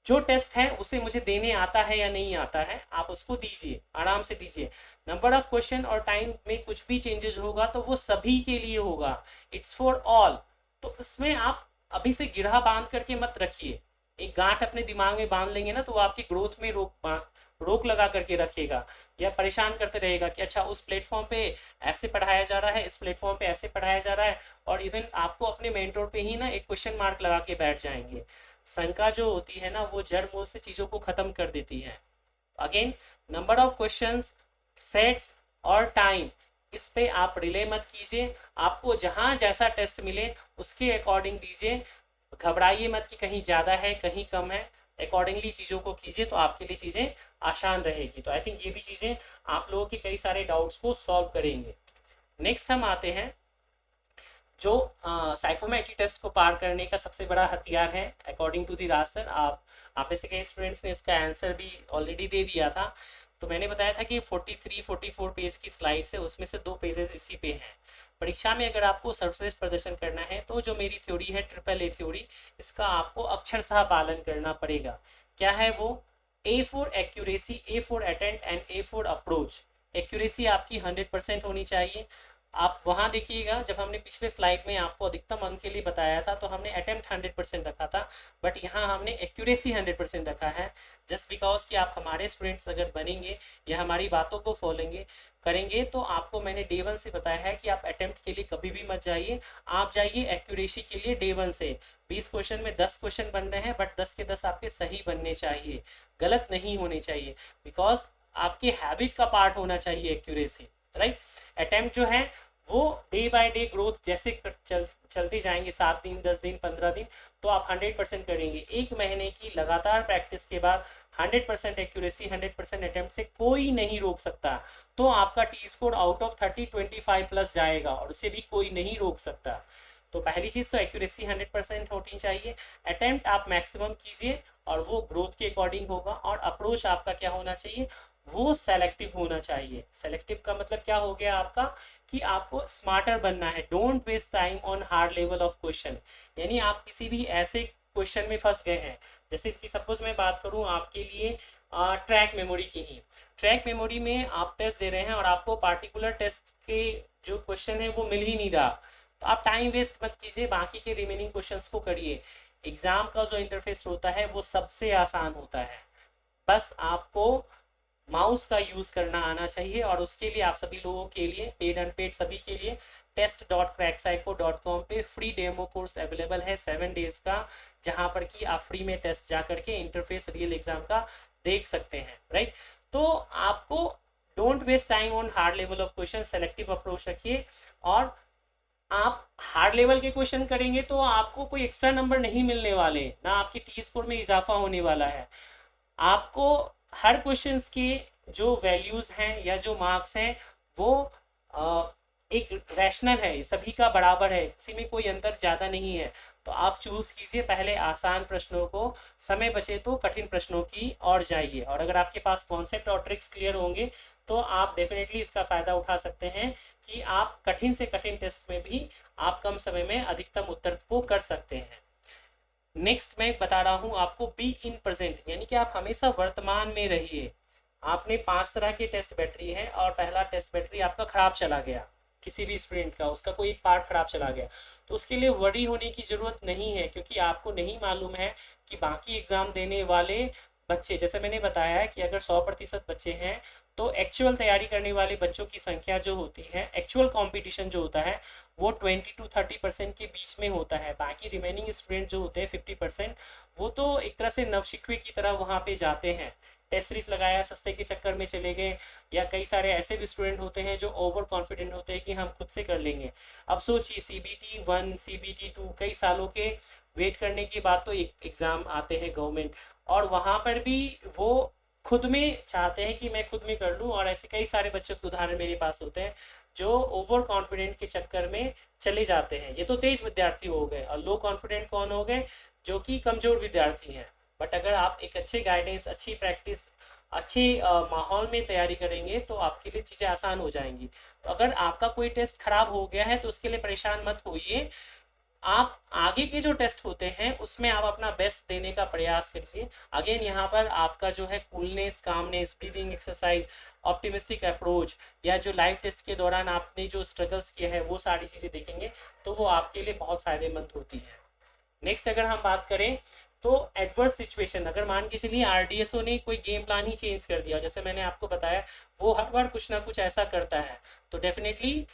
जो टेस्ट है उसे मुझे देने आता है या नहीं आता है, आप उसको दीजिए, आराम से दीजिए। नंबर ऑफ क्वेश्चन और टाइम में कुछ भी चेंजेस होगा तो वो सभी के लिए होगा, इट्स फॉर ऑल। तो इसमें आप अभी से गिरहा बांध करके मत रखिए। एक गांठ अपने दिमाग में बांध लेंगे ना तो वो आपकी ग्रोथ में रोक लगा करके रखेगा या परेशान करते रहेगा कि अच्छा उस प्लेटफॉर्म पे ऐसे पढ़ाया जा रहा है, इस प्लेटफॉर्म पे ऐसे पढ़ाया जा रहा है, और इवन आपको अपने मेंटोर पे ही ना एक क्वेश्चन मार्क लगा के बैठ जाएंगे। शंका जो होती है ना वो जड़ मूल से चीज़ों को ख़त्म कर देती है। Again number of questions, sets और टाइम, इस पे आप रिले मत कीजिए। आपको जहाँ जैसा टेस्ट मिले उसके अकॉर्डिंग दीजिए। घबराइए मत कि कहीं ज़्यादा है कहीं कम है, अकॉर्डिंगली चीज़ों को कीजिए तो आपके लिए चीज़ें आसान रहेगी। तो आई थिंक ये भी चीज़ें आप लोगों के कई सारे डाउट्स को सॉल्व करेंगे। नेक्स्ट हम आते हैं जो साइकोमेट्री टेस्ट को पार करने का सबसे बड़ा हथियार है according to the Raj sir. आप में से कई स्टूडेंट्स ने इसका आंसर भी ऑलरेडी दे दिया था। तो मैंने बताया था कि 43-44 पेज की स्लाइड्स है, उसमें से 2 पेजेस इसी पे हैं। परीक्षा में अगर आपको सर्वश्रेष्ठ प्रदर्शन करना है तो जो मेरी थ्योरी है ट्रिपल ए थ्योरी, इसका आपको अक्षरशः पालन करना पड़ेगा। क्या है वो, A for accuracy, A for attempt and A for approach. Accuracy आपकी 100% होनी चाहिए। आप वहाँ देखिएगा, जब हमने पिछले स्लाइड में आपको अधिकतम अंक के लिए बताया था तो हमने अटेम्प्ट 100% रखा था, बट यहाँ हमने एक्यूरेसी 100% रखा है। जस्ट बिकॉज कि आप हमारे स्टूडेंट्स अगर बनेंगे या हमारी बातों को फॉलोएंगे करेंगे तो आपको मैंने डे 1 से बताया है कि आप अटेम्प्ट के लिए कभी भी मत जाइए, आप जाइए एक्यूरेसी के लिए डे 1 से। 20 क्वेश्चन में 10 क्वेश्चन बन रहे हैं, बट 10 के 10 आपके सही बनने चाहिए, गलत नहीं होने चाहिए, बिकॉज आपके हैबिट का पार्ट होना चाहिए एक्यूरेसी, राइट। अटेम्प्ट जो है वो डे बाय डे ग्रोथ जैसे चलते जाएंगे, 7 दिन 10 दिन 15 दिन, तो आप 100% करेंगे। 1 महीने की लगातार प्रैक्टिस के बाद 100% एक्यूरेसी, 100% अटेम्प्ट से कोई नहीं रोक सकता। तो आपका T score out of 30 25 plus जाएगा और उसे भी कोई नहीं रोक सकता। तो पहली चीज़ तो एक्यूरेसी 100% होनी चाहिए। अटेम्प्ट आप मैक्सिमम कीजिए और वो ग्रोथ के अकॉर्डिंग होगा। और अप्रोच आपका क्या होना चाहिए, वो सेलेक्टिव होना चाहिए। सेलेक्टिव का मतलब क्या हो गया आपका, कि आपको स्मार्टर बनना है। Don't waste time on hard level of question. यानी आप किसी भी ऐसे क्वेश्चन में फंस गए हैं, जैसे कि सपोज मैं बात करूं आपके लिए ट्रैक मेमोरी की ही। ट्रैक मेमोरी में आप टेस्ट दे रहे हैं और आपको पार्टिकुलर टेस्ट के जो क्वेश्चन है वो मिल ही नहीं रहा, तो आप टाइम वेस्ट मत कीजिए, बाकी के रिमेनिंग क्वेश्चंस को करिए। एग्जाम का जो इंटरफेस होता है वो सबसे आसान होता है, बस आपको माउस का यूज़ करना आना चाहिए। और उसके लिए आप सभी लोगों के लिए, पेड अनपेड सभी के लिए, test.crackpsycho.com पे फ्री डेमो कोर्स अवेलेबल है 7 डेज का, जहां पर कि आप फ्री में टेस्ट जा करके इंटरफेस रियल एग्जाम का देख सकते हैं, राइट। तो आपको don't waste time on hard level of question, selective approach रखिए। और आप हार्ड लेवल के क्वेश्चन करेंगे तो आपको कोई एक्स्ट्रा नंबर नहीं मिलने वाले, ना आपके टी स्कोर में इजाफा होने वाला है। आपको हर क्वेश्चंस के जो वैल्यूज़ हैं या जो मार्क्स हैं वो एक रैशनल है, सभी का बराबर है, किसी में कोई अंतर ज़्यादा नहीं है। तो आप चूज़ कीजिए पहले आसान प्रश्नों को, समय बचे तो कठिन प्रश्नों की और जाइए। और अगर आपके पास कॉन्सेप्ट और ट्रिक्स क्लियर होंगे तो आप डेफिनेटली इसका फ़ायदा उठा सकते हैं कि आप कठिन से कठिन टेस्ट में भी आप कम समय में अधिकतम उत्तर को कर सकते हैं। नेक्स्ट मैं बता रहा हूँ आपको, बी इन प्रेजेंट, यानी कि आप हमेशा वर्तमान में रहिए। आपने 5 तरह की टेस्ट बैटरी है और पहला टेस्ट बैटरी आपका खराब चला गया, किसी भी स्टूडेंट का उसका कोई एक पार्ट खराब चला गया, तो उसके लिए वरी होने की ज़रूरत नहीं है, क्योंकि आपको नहीं मालूम है कि बाकी एग्ज़ाम देने वाले बच्चे, जैसे मैंने बताया है कि अगर 100% बच्चे हैं तो एक्चुअल तैयारी करने वाले बच्चों की संख्या जो होती है, एक्चुअल कंपटीशन जो होता है वो 20 to 30% के बीच में होता है। बाकी रिमेनिंग स्टूडेंट जो होते हैं 50%, वो तो एक तरह से नवशिखुए की तरह वहाँ पे जाते हैं, टेस्ट सीरीज लगाया सस्ते के चक्कर में चले गए, या कई सारे ऐसे भी स्टूडेंट होते हैं जो ओवर कॉन्फिडेंट होते हैं कि हम खुद से कर लेंगे। अब सोचिए CBT 1 CBT 2 कई सालों के वेट करने के बाद तो एक एग्ज़ाम आते हैं गवर्नमेंट, और वहाँ पर भी वो खुद में चाहते हैं कि मैं खुद में कर लूँ, और ऐसे कई सारे बच्चों के उदाहरण मेरे पास होते हैं जो ओवर कॉन्फिडेंट के चक्कर में चले जाते हैं। ये तो तेज विद्यार्थी हो गए, और लो कॉन्फिडेंट कौन हो गए, जो कि कमज़ोर विद्यार्थी हैं। बट अगर आप एक अच्छे गाइडेंस, अच्छी प्रैक्टिस, अच्छे माहौल में तैयारी करेंगे तो आपके लिए चीज़ें आसान हो जाएंगी। तो अगर आपका कोई टेस्ट खराब हो गया है तो उसके लिए परेशान मत होइए, आप आगे के जो टेस्ट होते हैं उसमें आप अपना बेस्ट देने का प्रयास करिए। अगेन यहाँ पर आपका जो है coolness, calmness, breathing exercise, optimistic approach, या जो लाइव टेस्ट के दौरान आपने जो स्ट्रगल्स किया है वो सारी चीज़ें देखेंगे तो वो आपके लिए बहुत फ़ायदेमंद होती है। नेक्स्ट अगर हम बात करें तो एडवर्स सिचुएशन, अगर मान के चलिए RDSO ने कोई गेम प्लान ही चेंज कर दिया, जैसे मैंने आपको बताया वो हर बार कुछ ना कुछ ऐसा करता है, तो डेफिनेटली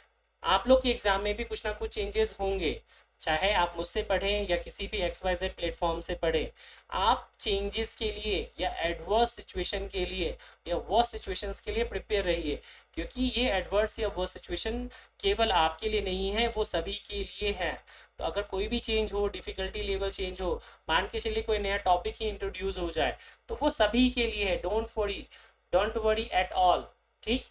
आप लोग के एग्जाम में भी कुछ ना कुछ चेंजेस होंगे। चाहे आप मुझसे पढ़ें या किसी भी XYZ प्लेटफॉर्म से पढ़ें, आप चेंजेस के लिए या एडवर्स सिचुएशन के लिए या वर्स सिचुएशंस के लिए प्रिपेयर रहिए, क्योंकि ये एडवर्स या वर्स सिचुएशन केवल आपके लिए नहीं है, वो सभी के लिए है। तो अगर कोई भी चेंज हो, डिफ़िकल्टी लेवल चेंज हो, मान के चलिए कोई नया टॉपिक ही इंट्रोड्यूस हो जाए, तो वो सभी के लिए है। Don't worry at all. ठीक,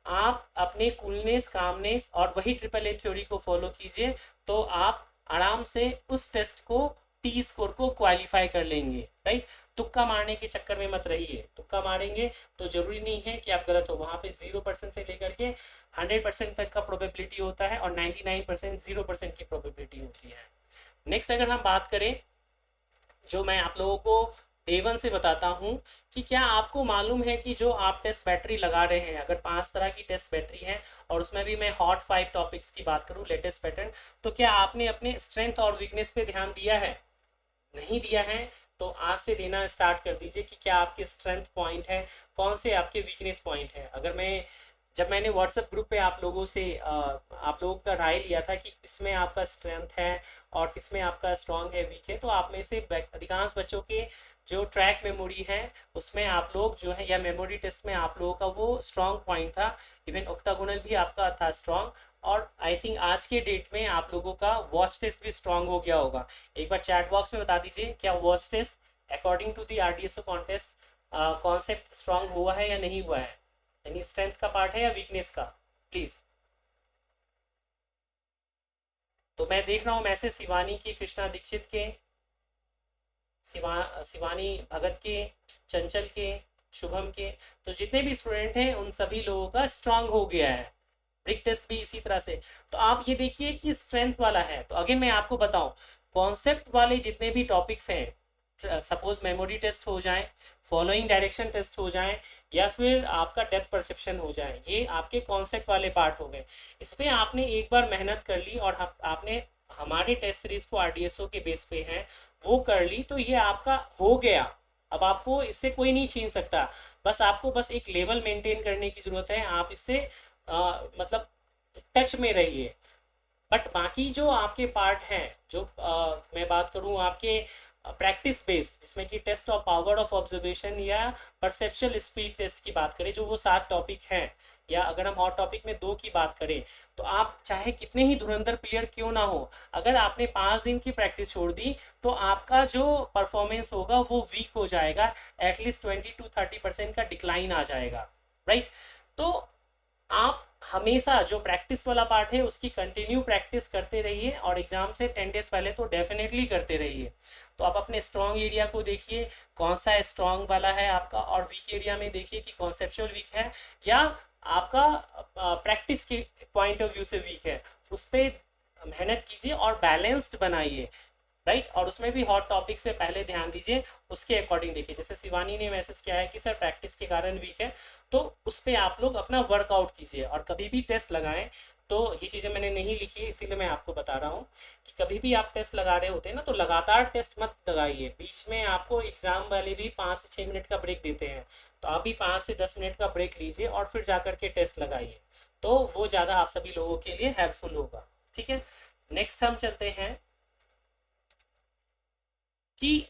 आप अपने कूलनेस, कामनेस और वही AAA थ्योरी को फॉलो कीजिए, तो आप आराम से उस टेस्ट को, T स्कोर को क्वालिफाई कर लेंगे। राइट, तुक्का मारने के चक्कर में मत रहिए। तुक्का मारेंगे तो जरूरी नहीं है कि आप गलत हो, वहाँ पे 0% से लेकर के 100% तक का प्रोबेबिलिटी होता है, और 99% 0% की प्रोबेबिलिटी होती है। नेक्स्ट अगर हम बात करें, जो मैं आप लोगों को डे 1 से बताता हूँ कि क्या आपको मालूम है कि जो आप टेस्ट बैटरी लगा रहे हैं, अगर 5 तरह की टेस्ट बैटरी है और उसमें भी मैं हॉट 5 टॉपिक्स की बात करूँ, लेटेस्ट पैटर्न, तो क्या आपने अपने स्ट्रेंथ और वीकनेस पे ध्यान दिया है? नहीं दिया है तो आज से देना स्टार्ट कर दीजिए कि क्या आपके स्ट्रेंथ पॉइंट है, कौन से आपके वीकनेस पॉइंट है। अगर जब मैंने व्हाट्सएप ग्रुप पे आप लोगों से आप लोगों का राय लिया था कि किसमें आपका स्ट्रेंथ है और किसमें आपका स्ट्रांग है, वीक है, तो आप में से अधिकांश बच्चों के जो ट्रैक मेमोरी है उसमें आप लोग जो है, या मेमोरी टेस्ट में आप लोगों का वो स्ट्रांग पॉइंट था। इवन ऑक्टागोनल भी आपका था स्ट्रांग, और आई थिंक आज के डेट में आप लोगों का वॉच टेस्ट भी स्ट्रांग हो गया होगा। एक बार चैट बॉक्स में बता दीजिए, क्या watch test according to the RDSO contest concept strong हुआ है या नहीं हुआ है, यानी स्ट्रेंथ का पार्ट है या वीकनेस का, प्लीज। तो मैं देख रहा हूँ मैसेज शिवानी के, कृष्णा दीक्षित के, शिवानी भगत के, चंचल के, शुभम के, तो जितने भी स्टूडेंट हैं उन सभी लोगों का स्ट्रांग हो गया है। ब्रिक टेस्ट भी इसी तरह से। तो आप ये देखिए कि स्ट्रेंथ वाला है। तो अगेन मैं आपको बताऊं, कॉन्सेप्ट वाले जितने भी टॉपिक्स हैं, सपोज मेमोरी टेस्ट हो जाए, फॉलोइंग डायरेक्शन टेस्ट हो जाए, या फिर आपका डेप्थ परसेप्शन हो जाए, ये आपके कॉन्सेप्ट वाले पार्ट हो गए। इस पर आपने एक बार मेहनत कर ली और आपने हमारे टेस्ट सीरीज को RDSO के बेस पे है वो कर ली, तो ये आपका हो गया। अब आपको इससे कोई नहीं छीन सकता, बस आपको बस एक लेवल मेंटेन करने की ज़रूरत है। आप इससे मतलब टच में रहिए। बट बाकी जो आपके पार्ट हैं, जो मैं बात करूं आपके प्रैक्टिस बेस्ड, जिसमें कि test of power of observation या परसेप्शुअल स्पीड टेस्ट की बात करें, जो वो 7 टॉपिक हैं, या अगर हम हॉट टॉपिक में 2 की बात करें, तो आप चाहे कितने ही धुरंधर प्लेयर क्यों ना हो, अगर आपने 5 दिन की प्रैक्टिस छोड़ दी तो आपका जो परफॉर्मेंस होगा वो वीक हो जाएगा, एटलीस्ट 20 to 30% का डिक्लाइन आ जाएगा। राइट, तो आप हमेशा जो प्रैक्टिस वाला पार्ट है उसकी कंटिन्यू प्रैक्टिस करते रहिए और एग्ज़ाम से 10 डेज पहले तो डेफिनेटली करते रहिए। तो आप अपने स्ट्रॉन्ग एरिया को देखिए, कौन सा स्ट्रॉन्ग वाला है आपका, और वीक एरिया में देखिए कि कॉन्सेप्चुअल वीक है या आपका प्रैक्टिस के पॉइंट ऑफ व्यू से वीक है। उस पर मेहनत कीजिए और बैलेंस्ड बनाइए, राइट। और उसमें भी हॉट टॉपिक्स पे पहले ध्यान दीजिए, उसके अकॉर्डिंग देखिए। जैसे शिवानी ने मैसेज किया है कि सर प्रैक्टिस के कारण वीक है, तो उस पर आप लोग अपना वर्कआउट कीजिए। और कभी भी टेस्ट लगाएं तो ये चीज़ें मैंने नहीं लिखी है, इसीलिए मैं आपको बता रहा हूँ कि कभी भी आप टेस्ट लगा रहे होते हैं ना, तो लगातार टेस्ट मत लगाइए। बीच में आपको एग्ज़ाम वाले भी 5 से 6 मिनट का ब्रेक देते हैं, तो आप भी 5 से 10 मिनट का ब्रेक लीजिए और फिर जा करके टेस्ट लगाइए, तो वो ज़्यादा आप सभी लोगों के लिए हेल्पफुल होगा। ठीक है, नेक्स्ट हम चलते हैं कि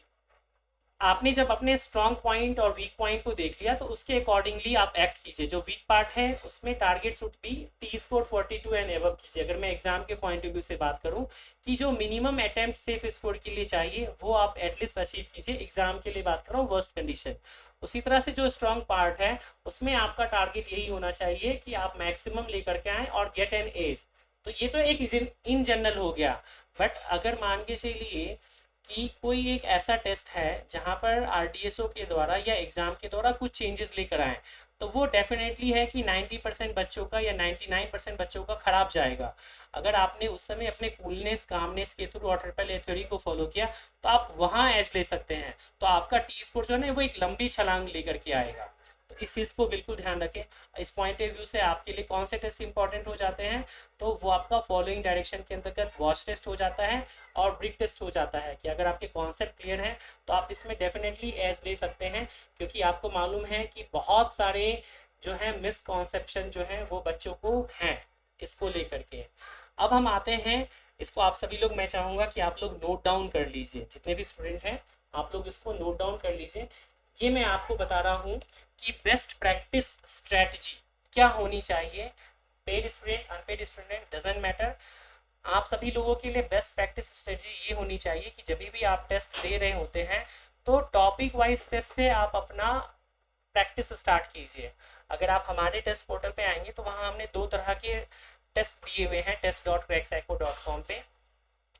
आपने जब अपने स्ट्रॉन्ग पॉइंट और वीक पॉइंट को देख लिया तो उसके अकॉर्डिंगली आप एक्ट कीजिए। जो वीक पार्ट है उसमें target should be T score 42 and above कीजिए। अगर मैं एग्जाम के पॉइंट ऑफ व्यू से बात करूं कि जो मिनिमम अटेम्प्ट सेफ स्कोर के लिए चाहिए वो आप एटलीस्ट अचीव कीजिए। एग्जाम के लिए बात कर रहा हूँ वर्स्ट कंडीशन। उसी तरह से जो स्ट्रॉन्ग पार्ट है उसमें आपका टारगेट यही होना चाहिए कि आप मैक्सिमम लेकर के आएँ और गेट एन एज। तो ये तो एक इन जनरल हो गया, बट अगर मान के चलिए कि कोई एक ऐसा टेस्ट है जहाँ पर आरडीएसओ के द्वारा या एग्ज़ाम के द्वारा कुछ चेंजेस लेकर आए, तो वो डेफिनेटली है कि 90% बच्चों का या 99% बच्चों का खराब जाएगा। अगर आपने उस समय अपने कूलनेस कामनेस के थ्रू और ट्रिपल ए थ्योरी को फॉलो किया तो आप वहाँ एज ले सकते हैं। तो आपका टी स्कोर जो है ना वो एक लंबी छलांग लेकर के आएगा। तो इस चीज़ को बिल्कुल ध्यान रखें। इस पॉइंट ऑफ व्यू से आपके लिए कौन से टेस्ट इंपॉर्टेंट हो जाते हैं, तो वो आपका फॉलोइंग डायरेक्शन के अंतर्गत वॉच टेस्ट हो जाता है और ब्रिक टेस्ट हो जाता है। कि अगर आपके कॉन्सेप्ट क्लियर हैं तो आप इसमें डेफिनेटली एज ले सकते हैं, क्योंकि आपको मालूम है कि बहुत सारे जो है मिसकॉन्सेप्शन जो है वो बच्चों को हैं इसको लेकर के। अब हम आते हैं, इसको आप सभी लोग, मैं चाहूँगा कि आप लोग नोट डाउन कर लीजिए, जितने भी स्टूडेंट हैं आप लोग इसको नोट डाउन कर लीजिए। ये मैं आपको बता रहा हूँ कि बेस्ट प्रैक्टिस स्ट्रेटजी क्या होनी चाहिए। Paid student unpaid student doesn't matter, आप सभी लोगों के लिए बेस्ट प्रैक्टिस स्ट्रेटजी ये होनी चाहिए कि जब भी आप टेस्ट दे रहे होते हैं तो टॉपिक वाइज टेस्ट से आप अपना प्रैक्टिस स्टार्ट कीजिए। अगर आप हमारे टेस्ट पोर्टल पे आएंगे तो वहाँ हमने 2 तरह के टेस्ट दिए हुए हैं test.crackpsycho.com पे।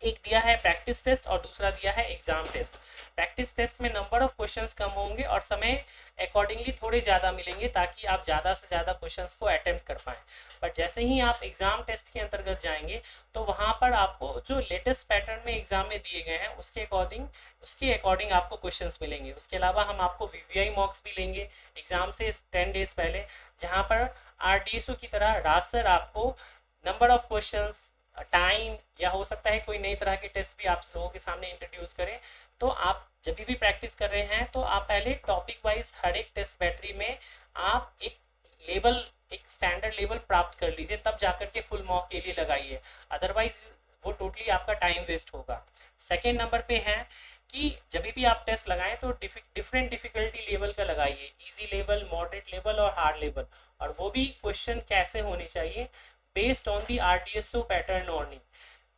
एक दिया है प्रैक्टिस टेस्ट और दूसरा दिया है एग्जाम टेस्ट। प्रैक्टिस टेस्ट में नंबर ऑफ क्वेश्चंस कम होंगे और समय अकॉर्डिंगली थोड़े ज़्यादा मिलेंगे ताकि आप ज़्यादा से ज़्यादा क्वेश्चंस को अटेम्प्ट कर पाएँ। बट जैसे ही आप एग्जाम टेस्ट के अंतर्गत जाएंगे तो वहाँ पर आपको जो लेटेस्ट पैटर्न में एग्जाम में दिए गए हैं उसके अकॉर्डिंग आपको क्वेश्चंस मिलेंगे। उसके अलावा हम आपको वीवीआई मॉक्स भी लेंगे एग्जाम से 10 डेज पहले, जहाँ पर आरडीएसओ की तरह राज सर आपको नंबर ऑफ क्वेश्चंस, टाइम, या हो सकता है कोई नई तरह के टेस्ट भी आप लोगों के सामने इंट्रोड्यूस करें। तो आप जब भी प्रैक्टिस कर रहे हैं तो आप पहले टॉपिक वाइज हर एक टेस्ट बैटरी में आप एक स्टैंडर्ड लेवल प्राप्त कर लीजिए, तब जाकर के फुल मॉक के लिए लगाइए। अदरवाइज वो टोटली आपका टाइम वेस्ट होगा। सेकेंड नंबर पे है कि जब भी आप टेस्ट लगाएं तो डिफरेंट डिफिकल्टी लेवल का लगाइए, इजी लेवल, मॉडरेट लेवल और हार्ड लेवल। और वो भी क्वेश्चन कैसे होने चाहिए, based on the RDSO pattern ऑर्निंग।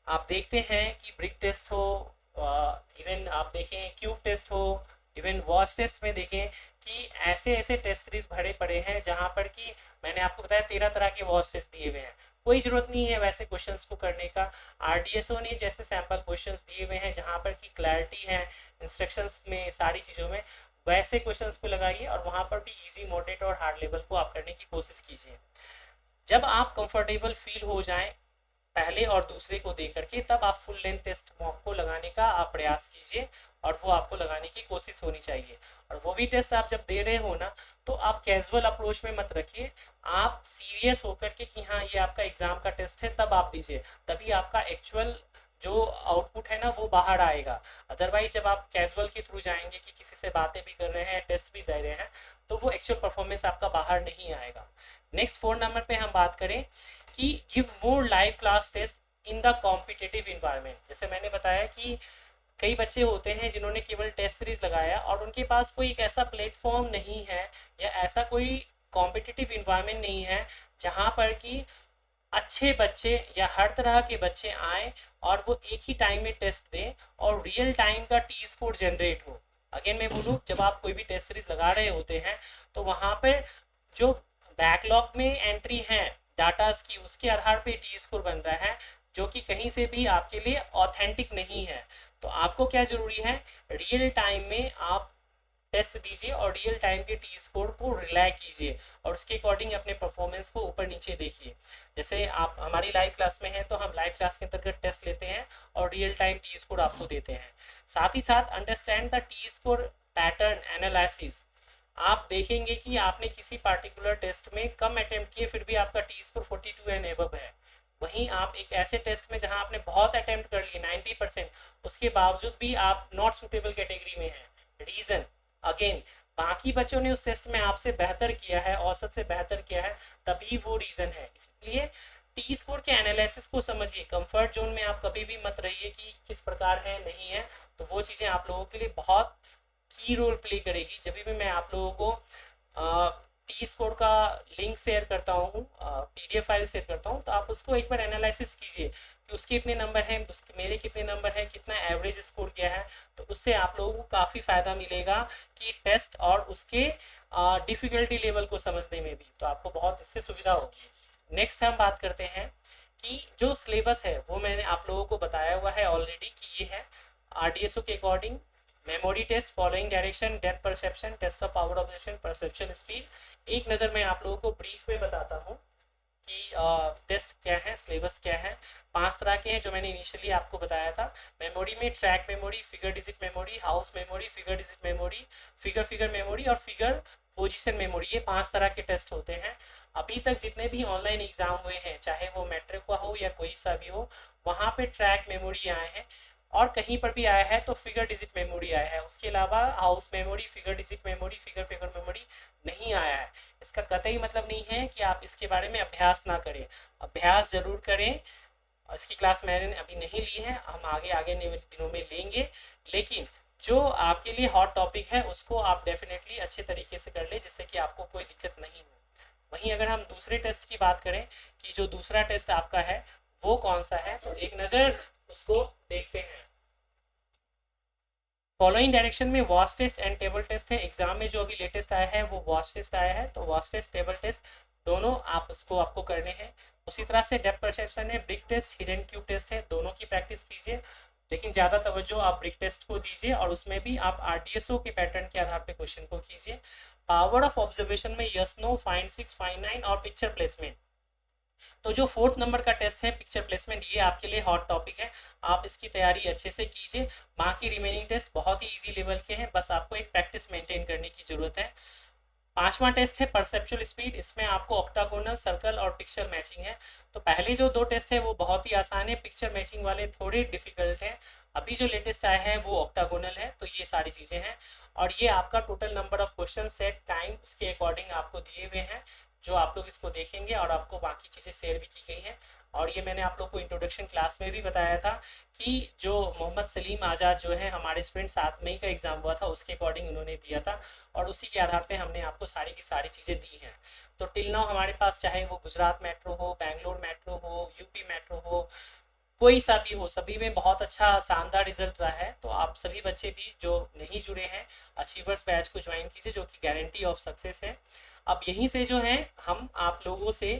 आप देखते हैं कि ब्रिक टेस्ट हो, इवन आप देखें क्यूब टेस्ट हो, इवन वॉच टेस्ट में देखें कि ऐसे ऐसे टेस्ट सीरीज भरे पड़े हैं जहां पर कि मैंने आपको बताया 13 तरह के वॉच टेस्ट दिए हुए हैं। कोई ज़रूरत नहीं है वैसे क्वेश्चंस को करने का। आरडीएसओ ने जैसे सैम्पल क्वेश्चंस दिए हुए हैं जहां पर कि क्लैरिटी है इंस्ट्रक्शंस में, सारी चीज़ों में, वैसे क्वेश्चंस को लगाइए और वहां पर भी इजी, मॉडरेट और हार्ड लेवल को आप करने की कोशिश कीजिए। जब आप कंफर्टेबल फील हो जाएं पहले और दूसरे को दे करके, तब आप फुल लेंथ टेस्ट मॉक को लगाने का आप प्रयास कीजिए और वो आपको लगाने की कोशिश होनी चाहिए। और वो भी टेस्ट आप जब दे रहे हो ना तो आप कैजुअल अप्रोच में मत रखिए, आप सीरियस होकर के कि हाँ ये आपका एग्जाम का टेस्ट है तब आप दीजिए, तभी आपका एक्चुअल जो आउटपुट है ना वो बाहर आएगा। अदरवाइज जब आप कैजुअल के थ्रू जाएंगे कि किसी से बातें भी कर रहे हैं, टेस्ट भी दे रहे हैं, तो वो एक्चुअल परफॉर्मेंस आपका बाहर नहीं आएगा। नेक्स्ट 4 नंबर पे हम बात करें कि give more live class test in the competitive environment. जैसे मैंने बताया कि कई बच्चे होते हैं जिन्होंने केवल टेस्ट सीरीज लगाया और उनके पास कोई एक ऐसा प्लेटफॉर्म नहीं है या ऐसा कोई कॉम्पिटिटिव इन्वायरमेंट नहीं है जहाँ पर कि अच्छे बच्चे या हर तरह के बच्चे आए और वो एक ही टाइम में टेस्ट दें और रियल टाइम का टी स्कोर जनरेट हो। अगेन मैं बोलूँ, जब आप कोई भी टेस्ट सीरीज लगा रहे होते हैं तो वहाँ पर जो बैकलॉग में एंट्री हैं डाटास की, उसके आधार पे टी स्कोर बन रहा है, जो कि कहीं से भी आपके लिए ऑथेंटिक नहीं है। तो आपको क्या ज़रूरी है, रियल टाइम में आप टेस्ट दीजिए और रियल टाइम के टी स्कोर को रिलाई कीजिए और उसके अकॉर्डिंग अपने परफॉर्मेंस को ऊपर नीचे देखिए। जैसे आप हमारी लाइव क्लास में हैं तो हम लाइव क्लास के अंतर्गत टेस्ट लेते हैं और रियल टाइम टी स्कोर आपको देते हैं। साथ ही साथ understand the T score pattern analysis. आप देखेंगे कि आपने किसी पार्टिकुलर टेस्ट में कम अटेम्प्ट किए फिर भी आपका टी स्कोर 42 एंड एबव है। वहीं आप एक ऐसे टेस्ट में जहां आपने बहुत अटेम्प्ट कर लिए 90%, उसके बावजूद भी आप नॉट सुटेबल कैटेगरी में हैं। रीज़न अगेन, बाकी बच्चों ने उस टेस्ट में आपसे बेहतर किया है, औसत से बेहतर किया है, तभी वो रीज़न है। इसलिए टी स्कोर के एनालिसिस को समझिए। कंफर्ट जोन में आप कभी भी मत रहिए कि किस प्रकार है नहीं है, तो वो चीज़ें आप लोगों के लिए बहुत की रोल प्ले करेगी। जब भी मैं आप लोगों को टी स्कोर का लिंक शेयर करता हूँ, पीडीएफ फाइल शेयर करता हूँ, तो आप उसको एक बार एनालिसिस कीजिए कि उसके कितने नंबर हैं, उसके मेरे कितने नंबर हैं, कितना एवरेज स्कोर किया है। तो उससे आप लोगों को काफ़ी फ़ायदा मिलेगा कि टेस्ट और उसके डिफ़िकल्टी लेवल को समझने में भी, तो आपको बहुत इससे सुविधा होगी। नेक्स्ट हम बात करते हैं कि जो सिलेबस है वो मैंने आप लोगों को बताया हुआ है ऑलरेडी कि ये है आरडीएसओ के according. Memory test, following direction, depth perception, test of power observation, perception speed. एक नज़र मैं आप लोगों को ब्रीफ में बताता हूँ कि टेस्ट क्या है, सिलेबस क्या है। 5 तरह के हैं जो मैंने इनिशियली आपको बताया था। मेमोरी में track memory, figure digit memory, house memory, figure digit memory, figure figure memory और फिगर पोजीशन मेमोरी, ये 5 तरह के टेस्ट होते हैं। अभी तक जितने भी ऑनलाइन एग्जाम हुए हैं, चाहे वो मैट्रिक का हो या कोई सा भी हो, वहाँ पे ट्रैक मेमोरी आए हैं और कहीं पर भी आया है तो फिगर डिजिट मेमोरी आया है। उसके अलावा house memory, figure digit memory, figure figure memory नहीं आया है। इसका कतई मतलब नहीं है कि आप इसके बारे में अभ्यास ना करें, अभ्यास जरूर करें। इसकी क्लास मैंने अभी नहीं ली है, हम आगे आगे दिनों में लेंगे, लेकिन जो आपके लिए हॉट टॉपिक है उसको आप डेफिनेटली अच्छे तरीके से कर ले, जिससे कि आपको कोई दिक्कत नहीं हो। वहीं अगर हम दूसरे टेस्ट की बात करें कि जो दूसरा टेस्ट आपका है वो कौन सा है, तो एक नज़र उसको देखते हैं। फॉलोइंग डायरेक्शन में watch test and table test है। एग्जाम में जो अभी लेटेस्ट आया है वो वॉच टेस्ट आया है, तो वॉच टेस्ट टेबल टेस्ट दोनों आप उसको आपको करने हैं। उसी तरह से डेप्थ परसेप्शन है, brick test, hidden cube test है, दोनों की प्रैक्टिस कीजिए। लेकिन ज़्यादा तवज्जो आप ब्रिक टेस्ट को दीजिए और उसमें भी आप आरडीएसओ के पैटर्न के आधार पर क्वेश्चन को कीजिए। पावर ऑफ ऑब्जर्वेशन में यस नो, फाइंड 6, फाइंड 9 और पिक्चर प्लेसमेंट। तो जो 4th नंबर का टेस्ट है पिक्चर प्लेसमेंट, ये आपके लिए हॉट टॉपिक है, आप इसकी तैयारी अच्छे से कीजिए। बाकी रिमेनिंग टेस्ट बहुत ही इजी लेवल के हैं, बस आपको एक प्रैक्टिस मेंटेन करने की जरूरत है। 5वां टेस्ट है परसेप्चुअल स्पीड। इसमें आपको ऑक्टागोनल, सर्कल और पिक्चर मैचिंग है। तो पहले जो 2 टेस्ट है वो बहुत ही आसान है, पिक्चर मैचिंग वाले थोड़े डिफिकल्ट हैं। अभी जो लेटेस्ट आया है वो ऑक्टागोनल है। तो ये सारी चीज़ें हैं और ये आपका total number of question set time उसके अकॉर्डिंग आपको दिए हुए हैं, जो आप लोग इसको देखेंगे और आपको बाकी चीज़ें शेयर भी की गई हैं। और ये मैंने आप लोग को इंट्रोडक्शन क्लास में भी बताया था कि जो मोहम्मद सलीम आज़ाद जो है हमारे स्टूडेंट 7 मई का एग्ज़ाम हुआ था उसके अकॉर्डिंग उन्होंने दिया था और उसी के आधार पे हमने आपको सारी की सारी चीज़ें दी हैं। तो टिल नाउ हमारे पास चाहे वो गुजरात मेट्रो हो, बैंगलोर मेट्रो हो, यूपी मेट्रो हो, कोई सा भी हो, सभी में बहुत अच्छा शानदार रिजल्ट रहा है। तो आप सभी बच्चे भी जो नहीं जुड़े हैं अचीवर्स बैच को ज्वाइन कीजिए, जो कि गारंटी ऑफ सक्सेस है। अब यहीं से जो है हम आप लोगों से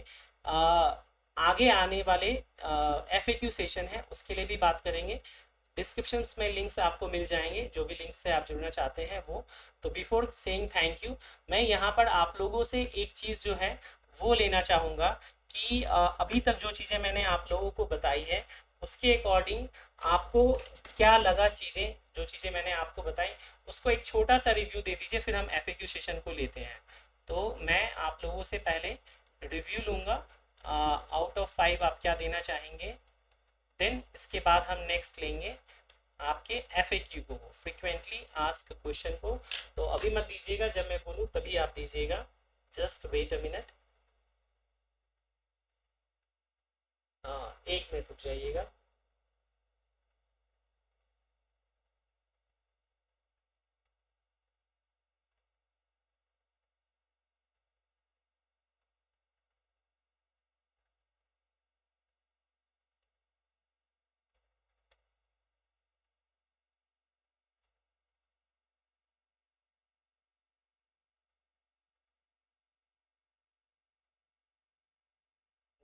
आ, आगे आने वाले FAQ सेशन है उसके लिए भी बात करेंगे। डिस्क्रिप्शन में लिंक्स आपको मिल जाएंगे, जो भी लिंक से आप जुड़ना चाहते हैं वो। तो बिफोर सेइंग थैंक यू, मैं यहाँ पर आप लोगों से एक चीज़ जो है वो लेना चाहूँगा कि अभी तक जो चीज़ें मैंने आप लोगों को बताई है उसके अकॉर्डिंग आपको क्या लगा, चीज़ें जो चीज़ें मैंने आपको बताई उसको एक छोटा सा रिव्यू दे दीजिए, फिर हम FAQ सेशन को लेते हैं। तो मैं आप लोगों से पहले रिव्यू लूँगा, आउट ऑफ 5 आप क्या देना चाहेंगे। देन इसके बाद हम नेक्स्ट लेंगे आपके FAQ को, फ्रिक्वेंटली आस्क क्वेश्चन को। तो अभी मत दीजिएगा, जब मैं बोलूँ तभी आप दीजिएगा। जस्ट वेट अ मिनट, हाँ 1 मिनट रुक जाइएगा।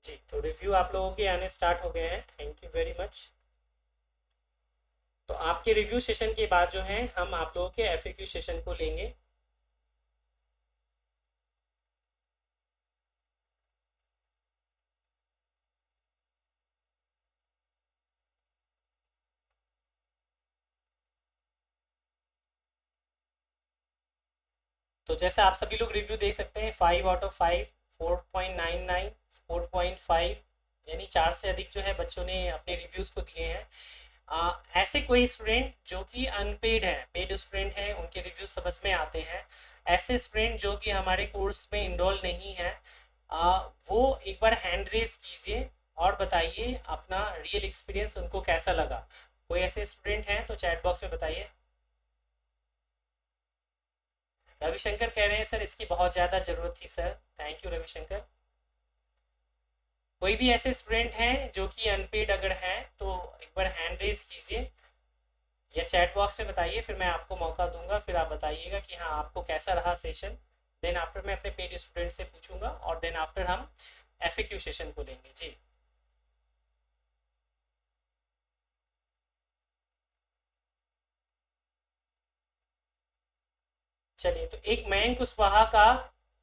जी, तो रिव्यू आप लोगों के आने स्टार्ट हो गए हैं, थैंक यू वेरी मच। तो आपके रिव्यू सेशन के बाद जो है हम आप लोगों के एफएक्यू सेशन को लेंगे। तो जैसे आप सभी लोग रिव्यू देख सकते हैं, 5 आउट ऑफ 5, 4.99, 4.5, यानी 4 से अधिक जो है बच्चों ने अपने रिव्यूज़ को दिए हैं। ऐसे कोई स्टूडेंट जो कि अनपेड है, पेड स्टूडेंट हैं, उनके रिव्यू समझ में आते हैं। ऐसे स्टूडेंट जो कि हमारे कोर्स में इनरोल नहीं है, वो एक बार हैंड रेज कीजिए और बताइए अपना रियल एक्सपीरियंस उनको कैसा लगा। कोई ऐसे स्टूडेंट हैं तो चैट बॉक्स में बताइए। रविशंकर कह रहे हैं सर इसकी बहुत ज़्यादा ज़रूरत थी सर, थैंक यू रविशंकर। कोई भी ऐसे स्टूडेंट हैं जो कि अनपेड अगर हैं तो एक बार हैंड रेज कीजिए या चैट बॉक्स में बताइए, फिर मैं आपको मौका दूंगा, फिर आप बताइएगा कि हाँ आपको कैसा रहा सेशन। देन आफ्टर मैं अपने पेड स्टूडेंट से पूछूंगा और देन आफ्टर हम एफएक्यू सेशन को लेंगे। जी चलिए, तो एक मयंक कुशवाहा का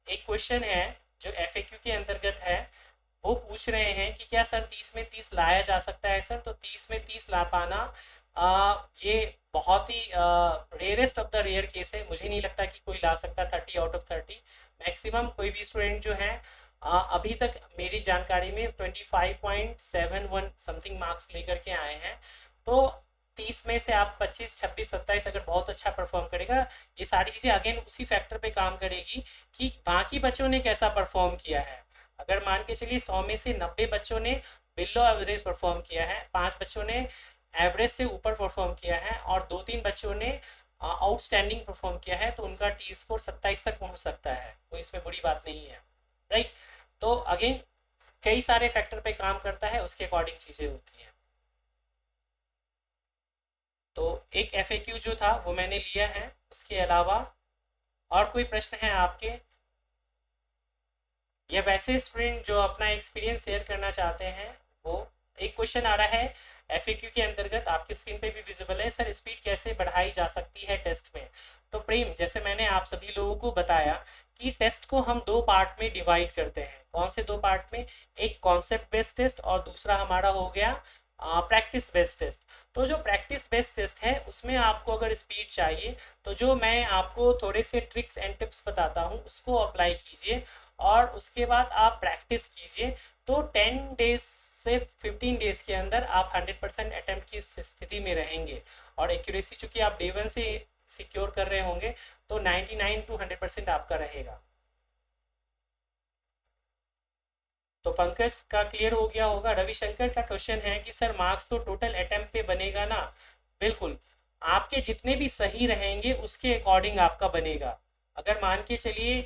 एक क्वेश्चन है जो एफएक्यू के अंतर्गत है। वो पूछ रहे हैं कि क्या सर 30 में 30 लाया जा सकता है सर? तो 30 में 30 ला पाना ये बहुत ही rarest of the rare case है। मुझे नहीं लगता कि कोई ला सकता 30 आउट ऑफ 30। मैक्सिमम कोई भी स्टूडेंट जो है अभी तक मेरी जानकारी में 25.71 समथिंग मार्क्स लेकर के आए हैं। तो 30 में से आप 25, 26, 27 अगर बहुत अच्छा परफॉर्म करेगा, ये सारी चीज़ें अगेन उसी फैक्टर पे काम करेगी कि बाकी बच्चों ने कैसा परफॉर्म किया है। अगर मान के चलिए 100 में से 90 बच्चों ने बिलो एवरेज परफॉर्म किया है, 5 बच्चों ने एवरेज से ऊपर परफॉर्म किया है और 2-3 बच्चों ने आउटस्टैंडिंग परफॉर्म किया है, तो उनका टी स्कोर 27 तक पहुंच सकता है, कोई इसमें बुरी बात नहीं है। राइट, तो अगेन कई सारे फैक्टर पे काम करता है, उसके अकॉर्डिंग चीज़ें होती हैं। तो एक एफएक्यू जो था वो मैंने लिया है, उसके अलावा और कोई प्रश्न है आपके, या वैसे स्टूडेंट जो अपना एक्सपीरियंस शेयर करना चाहते हैं वो। एक क्वेश्चन आ रहा है एफएक्यू के अंतर्गत, आपकी स्क्रीन पे भी विजिबल है सर, स्पीड कैसे बढ़ाई जा सकती है टेस्ट में? तो प्रेम, जैसे मैंने आप सभी लोगों को बताया कि टेस्ट को हम दो पार्ट में डिवाइड करते हैं। कौन से दो पार्ट में? एक कॉन्सेप्ट बेस्ड टेस्ट और दूसरा हमारा हो गया प्रैक्टिस बेस्ड टेस्ट। तो जो प्रैक्टिस बेस्ड टेस्ट है उसमें आपको अगर स्पीड चाहिए तो जो मैं आपको थोड़े से ट्रिक्स एंड टिप्स बताता हूँ उसको अप्लाई कीजिए और उसके बाद आप प्रैक्टिस कीजिए। तो 10 डेज से 15 डेज के अंदर आप 100% अटेम्प्ट की स्थिति में रहेंगे और एक्यूरेसी चूंकि आप डे 1 से सिक्योर कर रहे होंगे तो 99 to 100% आपका रहेगा। तो पंकज का क्लियर हो गया होगा। रविशंकर का क्वेश्चन है कि सर मार्क्स तो टोटल अटेम्प्ट पे बनेगा ना? बिल्कुल, आपके जितने भी सही रहेंगे उसके अकॉर्डिंग आपका बनेगा। अगर मान के चलिए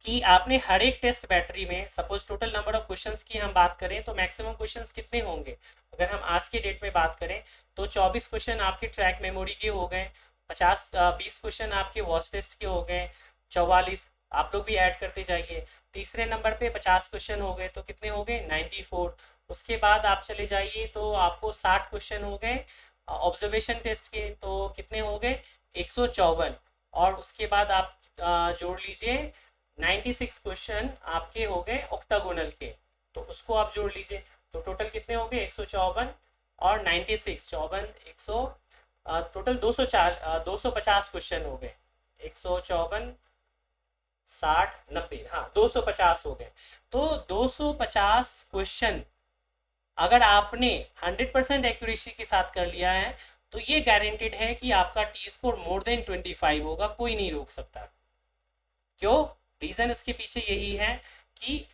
कि आपने हर एक टेस्ट बैटरी में, suppose total number of questions की हम बात करें तो मैक्सिमम क्वेश्चंस कितने होंगे? अगर हम आज के डेट में बात करें तो 24 क्वेश्चन आपके ट्रैक मेमोरी के हो गए, 20 क्वेश्चन आपके वॉच टेस्ट के हो गए, 44 आप लोग भी ऐड करते जाइए। तीसरे नंबर पे 50 क्वेश्चन हो गए तो कितने हो गए? 94। उसके बाद आप चले जाइए तो आपको 60 क्वेश्चन हो गए ऑब्जर्वेशन टेस्ट के, तो कितने हो गए? 154। और उसके बाद आप जोड़ लीजिए 96 क्वेश्चन आपके हो गए ऑक्टागोनल के, तो उसको आप जोड़ लीजिए। तो टोटल कितने हो गए? 154 और 96, 54, 100, टोटल 250 क्वेश्चन हो गए। 154, 60, 90, हाँ 250 हो गए। तो 250 क्वेश्चन अगर आपने 100% एक्यूरेसी के साथ कर लिया है तो ये गारंटेड है कि आपका टी स्कोर मोर देन 25 होगा, कोई नहीं रोक सकता। क्यों? रीजन इसके पीछे यही है कि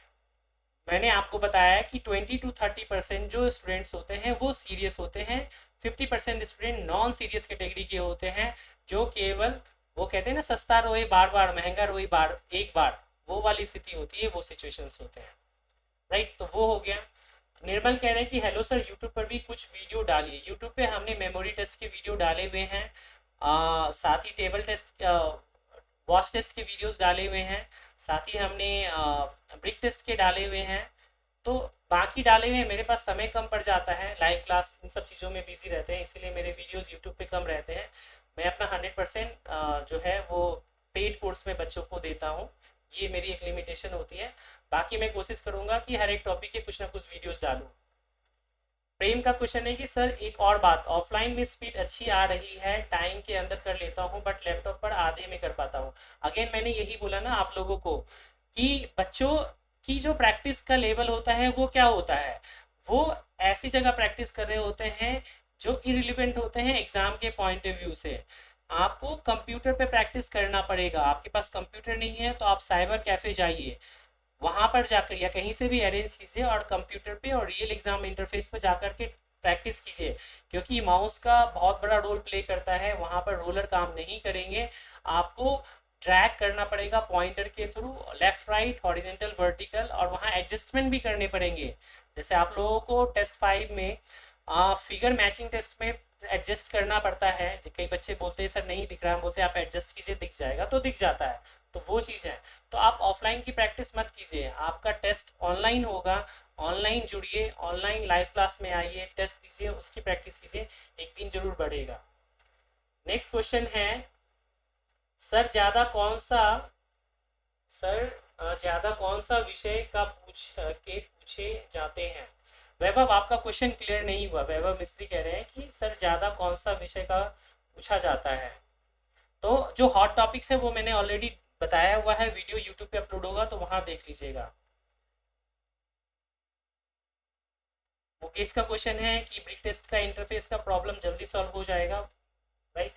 मैंने आपको बताया कि 20 to 30% जो स्टूडेंट्स होते हैं वो सीरियस होते हैं, 50% स्टूडेंट नॉन सीरियस कैटेगरी के होते हैं, जो केवल वो कहते हैं ना सस्ता रोए बार बार, महंगा रोए बार एक बार, वो वाली स्थिति होती है, वो सिचुएशंस होते हैं। राइट, तो वो हो गया। निर्मल कह रहे हैं कि हेलो सर यूट्यूब पर भी कुछ वीडियो डालिए। यूट्यूब पे हमने मेमोरी टेस्ट के वीडियो डाले हुए हैं, साथ ही टेबल टेस्ट, वॉच टेस्ट के वीडियोस डाले हुए हैं, साथ ही हमने ब्रिक टेस्ट के डाले हुए हैं। तो बाकी डाले हुए मेरे पास समय कम पड़ जाता है, लाइव क्लास इन सब चीज़ों में बिजी रहते हैं, इसीलिए मेरे वीडियोस यूट्यूब पे कम रहते हैं। मैं अपना 100% जो है वो पेड कोर्स में बच्चों को देता हूँ। ये मेरी एक लिमिटेशन होती है। बाकी मैं कोशिश करूँगा कि हर एक टॉपिक के कुछ ना कुछ वीडियोस डालूँ। प्रेम का क्वेश्चन है कि सर एक और बात, ऑफलाइन में स्पीड अच्छी आ रही है, टाइम के अंदर कर लेता हूँ, बट लैपटॉप पर आधे में कर पाता हूँ। अगेन मैंने यही बोला ना आप लोगों को कि बच्चों की जो प्रैक्टिस का लेवल होता है वो क्या होता है, वो ऐसी जगह प्रैक्टिस कर रहे होते हैं जो इरिलीवेंट होते हैं एग्जाम के पॉइंट ऑफ व्यू से। आपको कंप्यूटर पे प्रैक्टिस करना पड़ेगा। आपके पास कंप्यूटर नहीं है तो आप साइबर कैफे जाइए, वहां पर जाकर या कहीं से भी अरेंज कीजिए और कंप्यूटर पे और रियल एग्जाम इंटरफेस पे जाकर के प्रैक्टिस कीजिए, क्योंकि माउस का बहुत बड़ा रोल प्ले करता है। वहां पर रोलर काम नहीं करेंगे, आपको ड्रैग करना पड़ेगा पॉइंटर के through, left right horizontal vertical, और वहाँ एडजस्टमेंट भी करने पड़ेंगे। जैसे आप लोगों को टेस्ट 5 में फिगर मैचिंग टेस्ट में एडजस्ट करना पड़ता है। कई बच्चे बोलते हैं सर नहीं दिख रहा, हम बोलते हैं आप एडजस्ट कीजिए दिख जाएगा, तो दिख जाता है। तो वो चीज़ है। तो आप ऑफलाइन की प्रैक्टिस मत कीजिए, आपका टेस्ट ऑनलाइन होगा। ऑनलाइन जुड़िए, ऑनलाइन लाइव क्लास में आइए, टेस्ट दीजिए, उसकी प्रैक्टिस कीजिए, एक दिन जरूर बढ़ेगा। नेक्स्ट क्वेश्चन है, सर ज़्यादा कौन सा विषय का पूछे जाते हैं। वैभव आपका क्वेश्चन क्लियर नहीं हुआ। वैभव मिस्त्री कह रहे हैं कि सर ज़्यादा कौन सा विषय का पूछा जाता है। तो जो हॉट टॉपिक्स है वो मैंने ऑलरेडी बताया हुआ है, वीडियो यूट्यूब पे अपलोड होगा तो वहां देख लीजिएगा। मुकेश का क्वेश्चन है कि ब्रिक टेस्ट का इंटरफेस का प्रॉब्लम जल्दी सॉल्व हो जाएगा, राइट।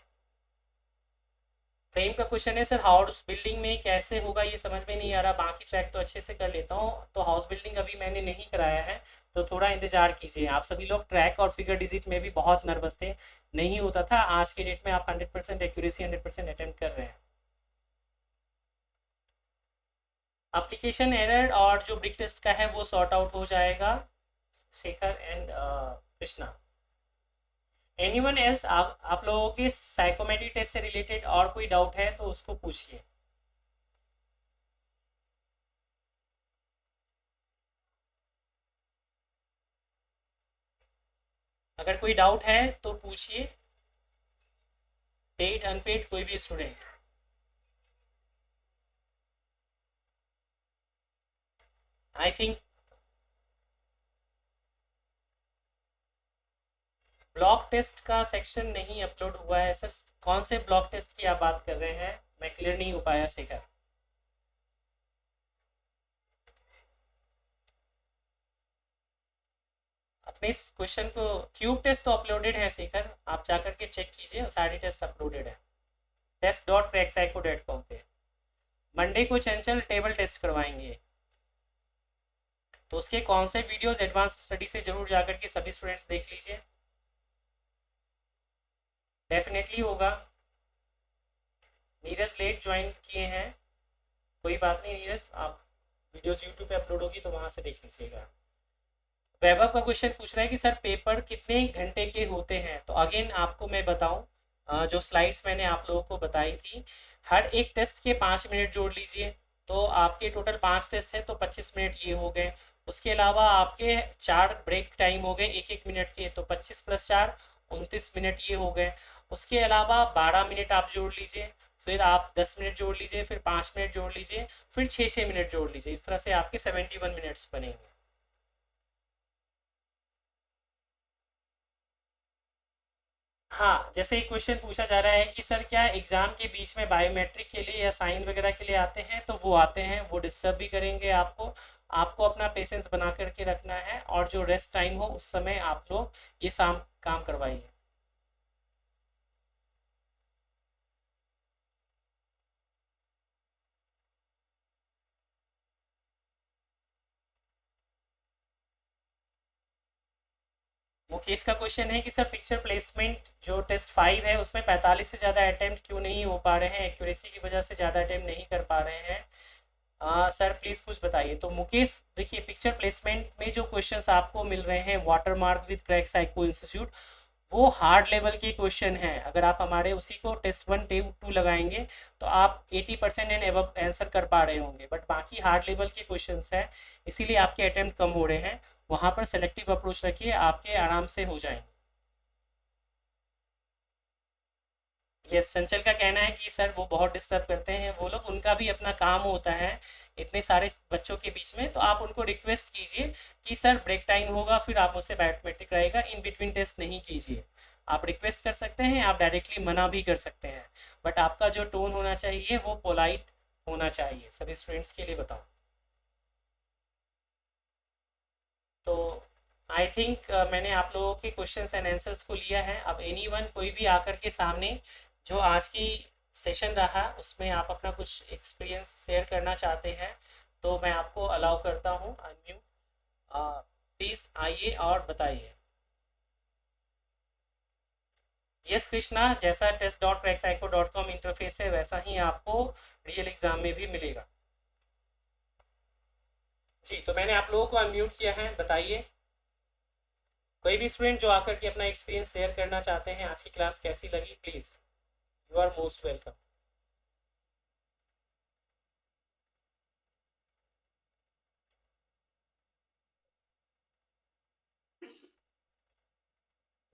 फ्रेम का क्वेश्चन है सर हाउस बिल्डिंग में कैसे होगा ये समझ में नहीं आ रहा, बाकी ट्रैक तो अच्छे से कर लेता हूँ। तो हाउस बिल्डिंग अभी मैंने नहीं कराया है, तो थोड़ा इंतजार कीजिए। आप सभी लोग ट्रैक और फिगर डिजिट में भी बहुत नर्वस थे, नहीं होता था। आज के डेट में आप 100% एक्यूरेसी 100% अटेम्प्ट कर रहे हैं। एप्लीकेशन एरर और जो ब्रिक टेस्ट का है वो सॉर्ट आउट हो जाएगा। Shekhar and Krishna. Anyone else, आप लोगों के साइकोमेट्री टेस्ट से रिलेटेड और कोई डाउट है तो उसको पूछिए। अगर कोई डाउट है तो पूछिए, पेड अनपेड कोई भी student. I think block test का सेक्शन नहीं अपलोड हुआ है सर। कौन से ब्लॉक टेस्ट की आप बात कर रहे हैं, मैं क्लियर नहीं हो पाया शेखर। अपने इस क्वेश्चन को, क्यूब टेस्ट तो अपलोडेड है शेखर, आप जाकर के चेक कीजिए, सारे टेस्ट अपलोडेड है test.crackpsycho.com पे। मंडे को चंचल टेबल टेस्ट करवाएंगे, तो उसके कौन से वीडियोस एडवांस स्टडी से जरूर जाकर के सभी स्टूडेंट्स देख लीजिए, डेफिनेटली होगा। नीरज लेट ज्वाइन किए हैं, कोई बात नहीं नीरज, आप वीडियोस यूट्यूब पे अपलोड होगी तो वहां से देख लीजिएगा। वैभव का क्वेश्चन पूछ रहा है कि सर पेपर कितने घंटे के होते हैं। तो अगेन आपको मैं बताऊं, जो स्लाइड्स मैंने आप लोगों को बताई थी, हर एक टेस्ट के 5 मिनट जोड़ लीजिए, तो आपके टोटल 5 टेस्ट है तो 25 मिनट ये हो गए। उसके अलावा आपके 4 ब्रेक टाइम हो गए 1-1 मिनट के, तो 25 + 4 29 मिनट ये हो गए। उसके अलावा 12 मिनट आप जोड़ लीजिए, फिर आप 10 मिनट जोड़ लीजिए, फिर 5 मिनट जोड़ लीजिए, फिर 6-6 मिनट जोड़ लीजिए, इस तरह से आपके 71 मिनट्स बनेंगे। हाँ, जैसे एक क्वेश्चन पूछा जा रहा है कि सर क्या एग्जाम के बीच में बायोमेट्रिक के लिए या साइन वगैरह के लिए आते हैं, तो वो आते हैं, वो डिस्टर्ब भी करेंगे आपको। आपको अपना पेशेंस बना करके रखना है, और जो रेस्ट टाइम हो उस समय आप लोग ये काम करवाइए। मुकेश का क्वेश्चन है कि सर पिक्चर प्लेसमेंट जो टेस्ट 5 है उसमें 45 से ज़्यादा अटेम्प्ट क्यों नहीं हो पा रहे हैं, एक्यूरेसी की वजह से ज़्यादा अटेम्प्ट नहीं कर पा रहे हैं। सर प्लीज़ कुछ बताइए। तो मुकेश देखिए, पिक्चर प्लेसमेंट में जो क्वेश्चंस आपको मिल रहे हैं water mark with crack psycho institute, वो हार्ड लेवल के क्वेश्चन हैं। अगर आप हमारे उसी को टेस्ट 1 टेस्ट 2 लगाएंगे तो आप 80% एंड एबव आंसर कर पा रहे होंगे, बट बाकी हार्ड लेवल के क्वेश्चंस हैं, इसीलिए आपके अटेम्प्ट कम हो रहे हैं। वहाँ पर सेलेक्टिव अप्रोच रखिए, आपके आराम से हो जाएंगे। यस, चंचल का कहना है कि सर वो बहुत डिस्टर्ब करते हैं वो लोग, उनका भी अपना काम होता है इतने सारे बच्चों के बीच में। तो आप उनको रिक्वेस्ट कीजिए कि सर ब्रेक टाइम होगा, फिर आप मुझसे बायोमेट्रिक रहेगा, इन बिटवीन टेस्ट नहीं कीजिए। आप रिक्वेस्ट कर सकते हैं, आप डायरेक्टली मना भी कर सकते हैं, बट आपका जो टोन होना चाहिए वो पोलाइट होना चाहिए। सभी स्टूडेंट्स के लिए बताऊँ तो आई थिंक मैंने आप लोगों के क्वेश्चंस एंड आंसर्स को लिया है। अब एनीवन कोई भी आकर के सामने जो आज की सेशन रहा उसमें आप अपना कुछ एक्सपीरियंस शेयर करना चाहते हैं तो मैं आपको अलाउ करता हूँ, अनम्यूट। प्लीज़ आइए और बताइए। यस कृष्णा, जैसा test.crackpsycho.com इंटरफेस है वैसा ही आपको रियल एग्जाम में भी मिलेगा। जी, तो मैंने आप लोगों को अनम्यूट किया है, बताइए। कोई भी स्टूडेंट जो आकर के अपना एक्सपीरियंस शेयर करना चाहते हैं, आज की क्लास कैसी लगी, please, you are most welcome.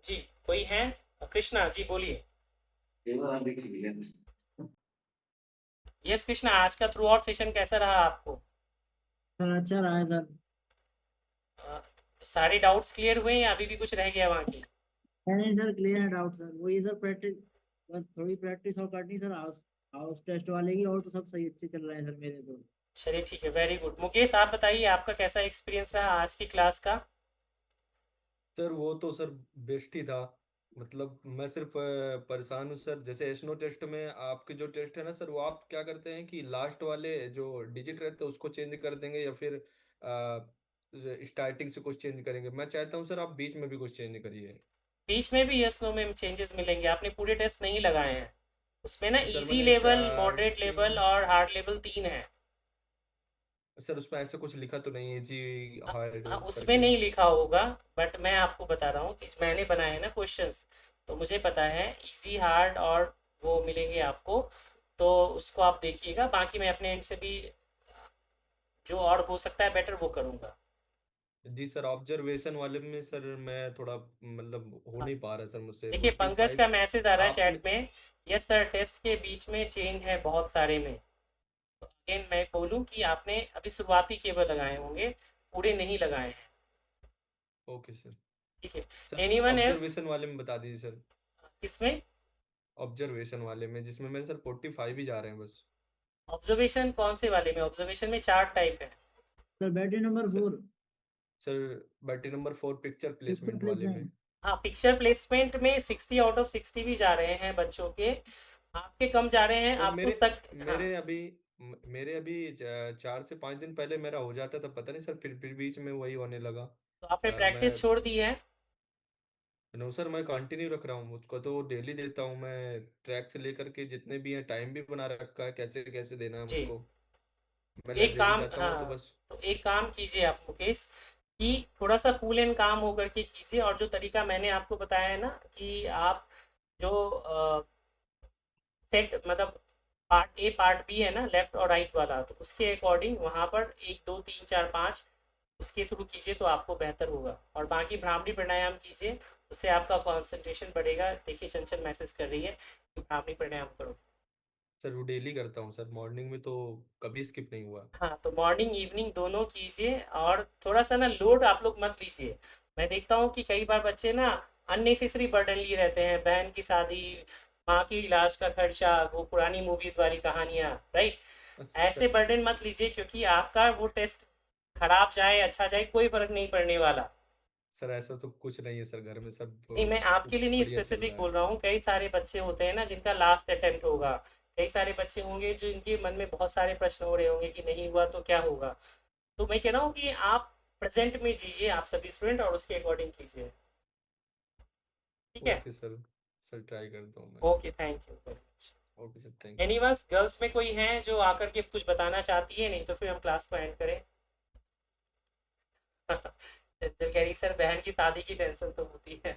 जी, कोई है? कृष्णा जी बोलिए। यस कृष्णा, आज का थ्रू आउट सेशन कैसा रहा आपको? सर अच्छा रहा है सर। अ, सारे डाउट्स क्लियर हुए या अभी भी कुछ रह गया वहाँ की? नहीं सर, क्लियर है डाउट सर। वही सर, प्रैक्टिस, बस थोड़ी प्रैक्टिस और करनी सर। हाउस हाउस टेस्ट वाले की, और तो सब सही अच्छे चल रहे हैं सर मेरे तो। चलिए ठीक है, वेरी गुड। मुकेश आप बताइए, आपका कैसा एक्सपीरियंस रहा आज की क्लास का? सर वो तो सर बेस्ट ही था। मतलब मैं सिर्फ परेशान हूँ सर। जैसे एस्नो टेस्ट में आपके जो टेस्ट है ना सर, वो आप क्या करते हैं कि लास्ट वाले जो डिजिट रहते हैं उसको चेंज कर देंगे या फिर स्टार्टिंग से कुछ चेंज करेंगे। मैं चाहता हूँ सर आप बीच में भी कुछ चेंज करिए। बीच में भी यस नो में चेंजेस मिलेंगे, आपने पूरे टेस्ट नहीं लगाए हैं। उसमें ना सर इजी मैंने लेवल, मॉडरेट लेवल स्टार्टिंग, और हार्ड लेवल 3 है। सर उसमें ऐसा कुछ लिखा तो नहीं है जी, हार्ड हाँ, उसमें करके। नहीं लिखा होगा, बट मैं आपको बता रहा हूँ कि मैंने बनाए हैं ना क्वेश्चंस, तो मुझे पता है इजी, हार्ड और वो मिलेंगे आपको। तो उसको आप देखिएगा, बाकी मैं अपने एंड से भी जो और हो सकता है बेटर वो करूँगा। जी सर, ऑब्जर्वेशन वाले में सर मैं थोड़ा मतलब हो हाँ, नहीं पा रहा है सर मुझसे देखिए फोर्टी पंकज का फाइव मैसेज आ रहा है आपने। चैट में। यस सर, टेस्ट के बीच में चेंज है बहुत सारे में। तो अगेन मैं बोलूँ कि आपने अभी शुरुआती केवल लगाए होंगे, पूरे नहीं लगाए हैं। Okay sir. ठीक है। Sir anyone else? ऑब्जर्वेशन वाले में बता दीजिए सर। किसमें? ऑब्जर्वेशन वाले में जिसमें मेरे सर 45 ही जा रहे हैं बस। ऑब्जर्वेशन कौन से वाले में? ऑब्जर्वेशन में 4 टाइप है। Sir battery number sir 4, sir battery number 4 picture picture placement वाले में। प्लेसमेंट। हाँ, पिक्चर प्लेसमेंट में 60 आउट ऑफ 60 भी जा रहे हैं बच्चों के। आपके कम जा रहे हैं, और आप मेरे कुछ तक। हाँ, मेरे अभी 4 से 5 दिन पहले मेरा हो जाता था, पता नहीं सर फिर बीच में वही होने लगा। तो आपने मैं प्रैक्टिस छोड़ दी है? नो सर, मैं कंटिन्यू रख रहा हूँ, उसको तो डेली देता हूँ मैं। ट्रैक से लेकर के जितने भी हैं टाइम भी बना रखा है कैसे कैसे देना है जी। मुझको। मैं एक लाइब्रेरी काम, जाता हूँ तो हाँ, बस। तो एक काम कीजिए आप मुकेश, कि थोड़ा सा कूल एंड काम होकर के कीजिए, और जो तरीका मैंने आपको बताया है ना कि आप जो सेट मतलब पार्ट ए पार्ट बी है ना, लेफ्ट और राइट वाला, तो उसके अकॉर्डिंग वहाँ पर 1 2 3 4 5 उसके थ्रू कीजिए तो आपको बेहतर होगा। और बाकी भ्रामरी प्राणायाम कीजिए, उससे आपका कंसंट्रेशन बढ़ेगा। देखिए चंचल मैसेज कर रही है कि भ्रामरी प्राणायाम करो। सर वो डेली करता हूँ सर, मॉर्निंग में तो कभी स्किप नहीं हुआ। हाँ, तो मॉर्निंग इवनिंग दोनों कीजिए, और थोड़ा सा ना लोड आप लोग मत लीजिए। मैं देखता हूँ कि कई बार बच्चे ना अननेसेसरी बर्डन लिए रहते हैं, बहन की शादी, माँ की इलाज का खर्चा, वो पुरानी मूवीज वाली कहानियाँ, राइट? ऐसे सर बर्डन मत लीजिए, क्योंकि आपका वो टेस्ट खराब जाए अच्छा जाए कोई फर्क नहीं पड़ने वाला। सर ऐसा तो कुछ नहीं है सर, घर में सब नहीं, मैं आपके लिए नहीं बढ़िया चल स्पेसिफिक रहा बोल है। रहा हूँ, कई सारे बच्चे होते हैं ना जिनका लास्ट अटेम्प्ट होगा। कई सारे बच्चे होंगे जो इनके मन में बहुत सारे प्रश्न हो रहे होंगे कि नहीं हुआ तो क्या होगा। तो मैं कह रहा हूँ कि आप प्रेजेंट में जिए, आप सभी स्टूडेंट, और उसके अकॉर्डिंग कीजिए। ठीक है? Okay sir. सर ट्राई करता हूँ मैं। Okay, thank you very much. Okay sir, thank you. Anyone, girls में कोई है जो आकर के कुछ बताना चाहती है? नहीं तो फिर हम क्लास को एंड करें। चल कह रही सर बहन की शादी की टेंशन तो होती है।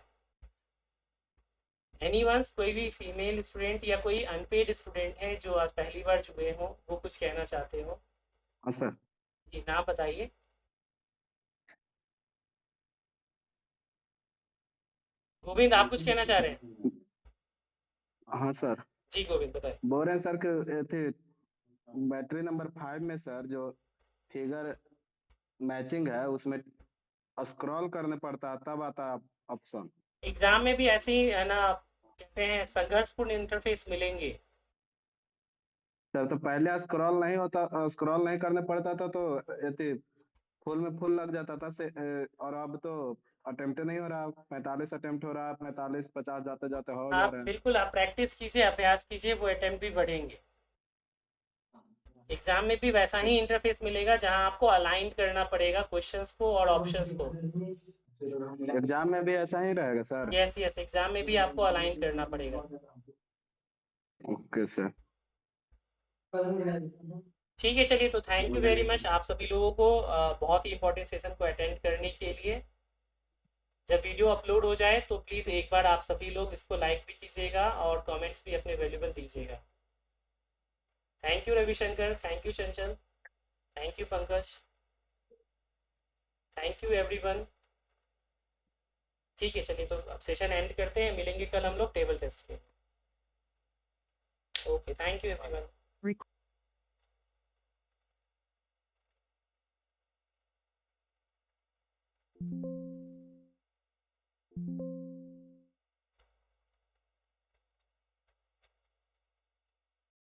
एनीवंस, कोई भी फीमेल स्टूडेंट या कोई अनपेड स्टूडेंट है जो आज पहली बार जुड़े हो, वो कुछ कहना चाहते हो? हाँ सर। जी, नाम बताइए। गोविंद, आप कुछ कहना चाह रहे हैं? हाँ सर, जी गोविंद, बताइए। बोल रहे हैं सर कि ये थे बैटरी नंबर 5 में सर जो फिगर मैचिंग है उसमें स्क्रॉल करने पड़ता है तब आता है ऑप्शन। एग्जाम में भी ऐसे ही है ना, कहते हैं संघर्षपूर्ण इंटरफेस मिलेंगे। सर तो पहले स्क्रॉल नहीं होता, स्क्रॉल नहीं करने पड़ता था तो ये थे फुल में फुल लग जाता था और अब तो अटेम्प्ट नहीं हो रहा, 45 अटेम्प्ट हो रहा है, 45 50 जाते जाते हो जा आप रहे हैं। बिल्कुल आप प्रैक्टिस कीजिए, अभ्यास कीजिए, वो अटेम्प्ट भी बढ़ेंगे। एग्जाम में भी वैसा ही इंटरफेस मिलेगा जहां आपको अलाइन करना पड़ेगा क्वेश्चंस को और ऑप्शंस को। एग्जाम में भी ऐसा ही रहेगा सर? यस यस, एग्जाम में भी आपको अलाइन करना पड़ेगा। Okay sir. ठीक है, चलिए, तो थैंक यू वेरी मच आप सभी लोगों को बहुत ही इंपॉर्टेंट सेशन को अटेंड करने के लिए। जब वीडियो अपलोड हो जाए तो प्लीज़ एक बार आप सभी लोग इसको लाइक भी कीजिएगा और कमेंट्स भी अपने वैल्यूबल दीजिएगा। Thank you Ravishankar, thank you Chanchal, thank you Pankaj, thank you everyone. ठीक है, चलिए, तो अब सेशन एंड करते हैं, मिलेंगे कल हम लोग टेबल टेस्ट के। Okay, thank you everyone.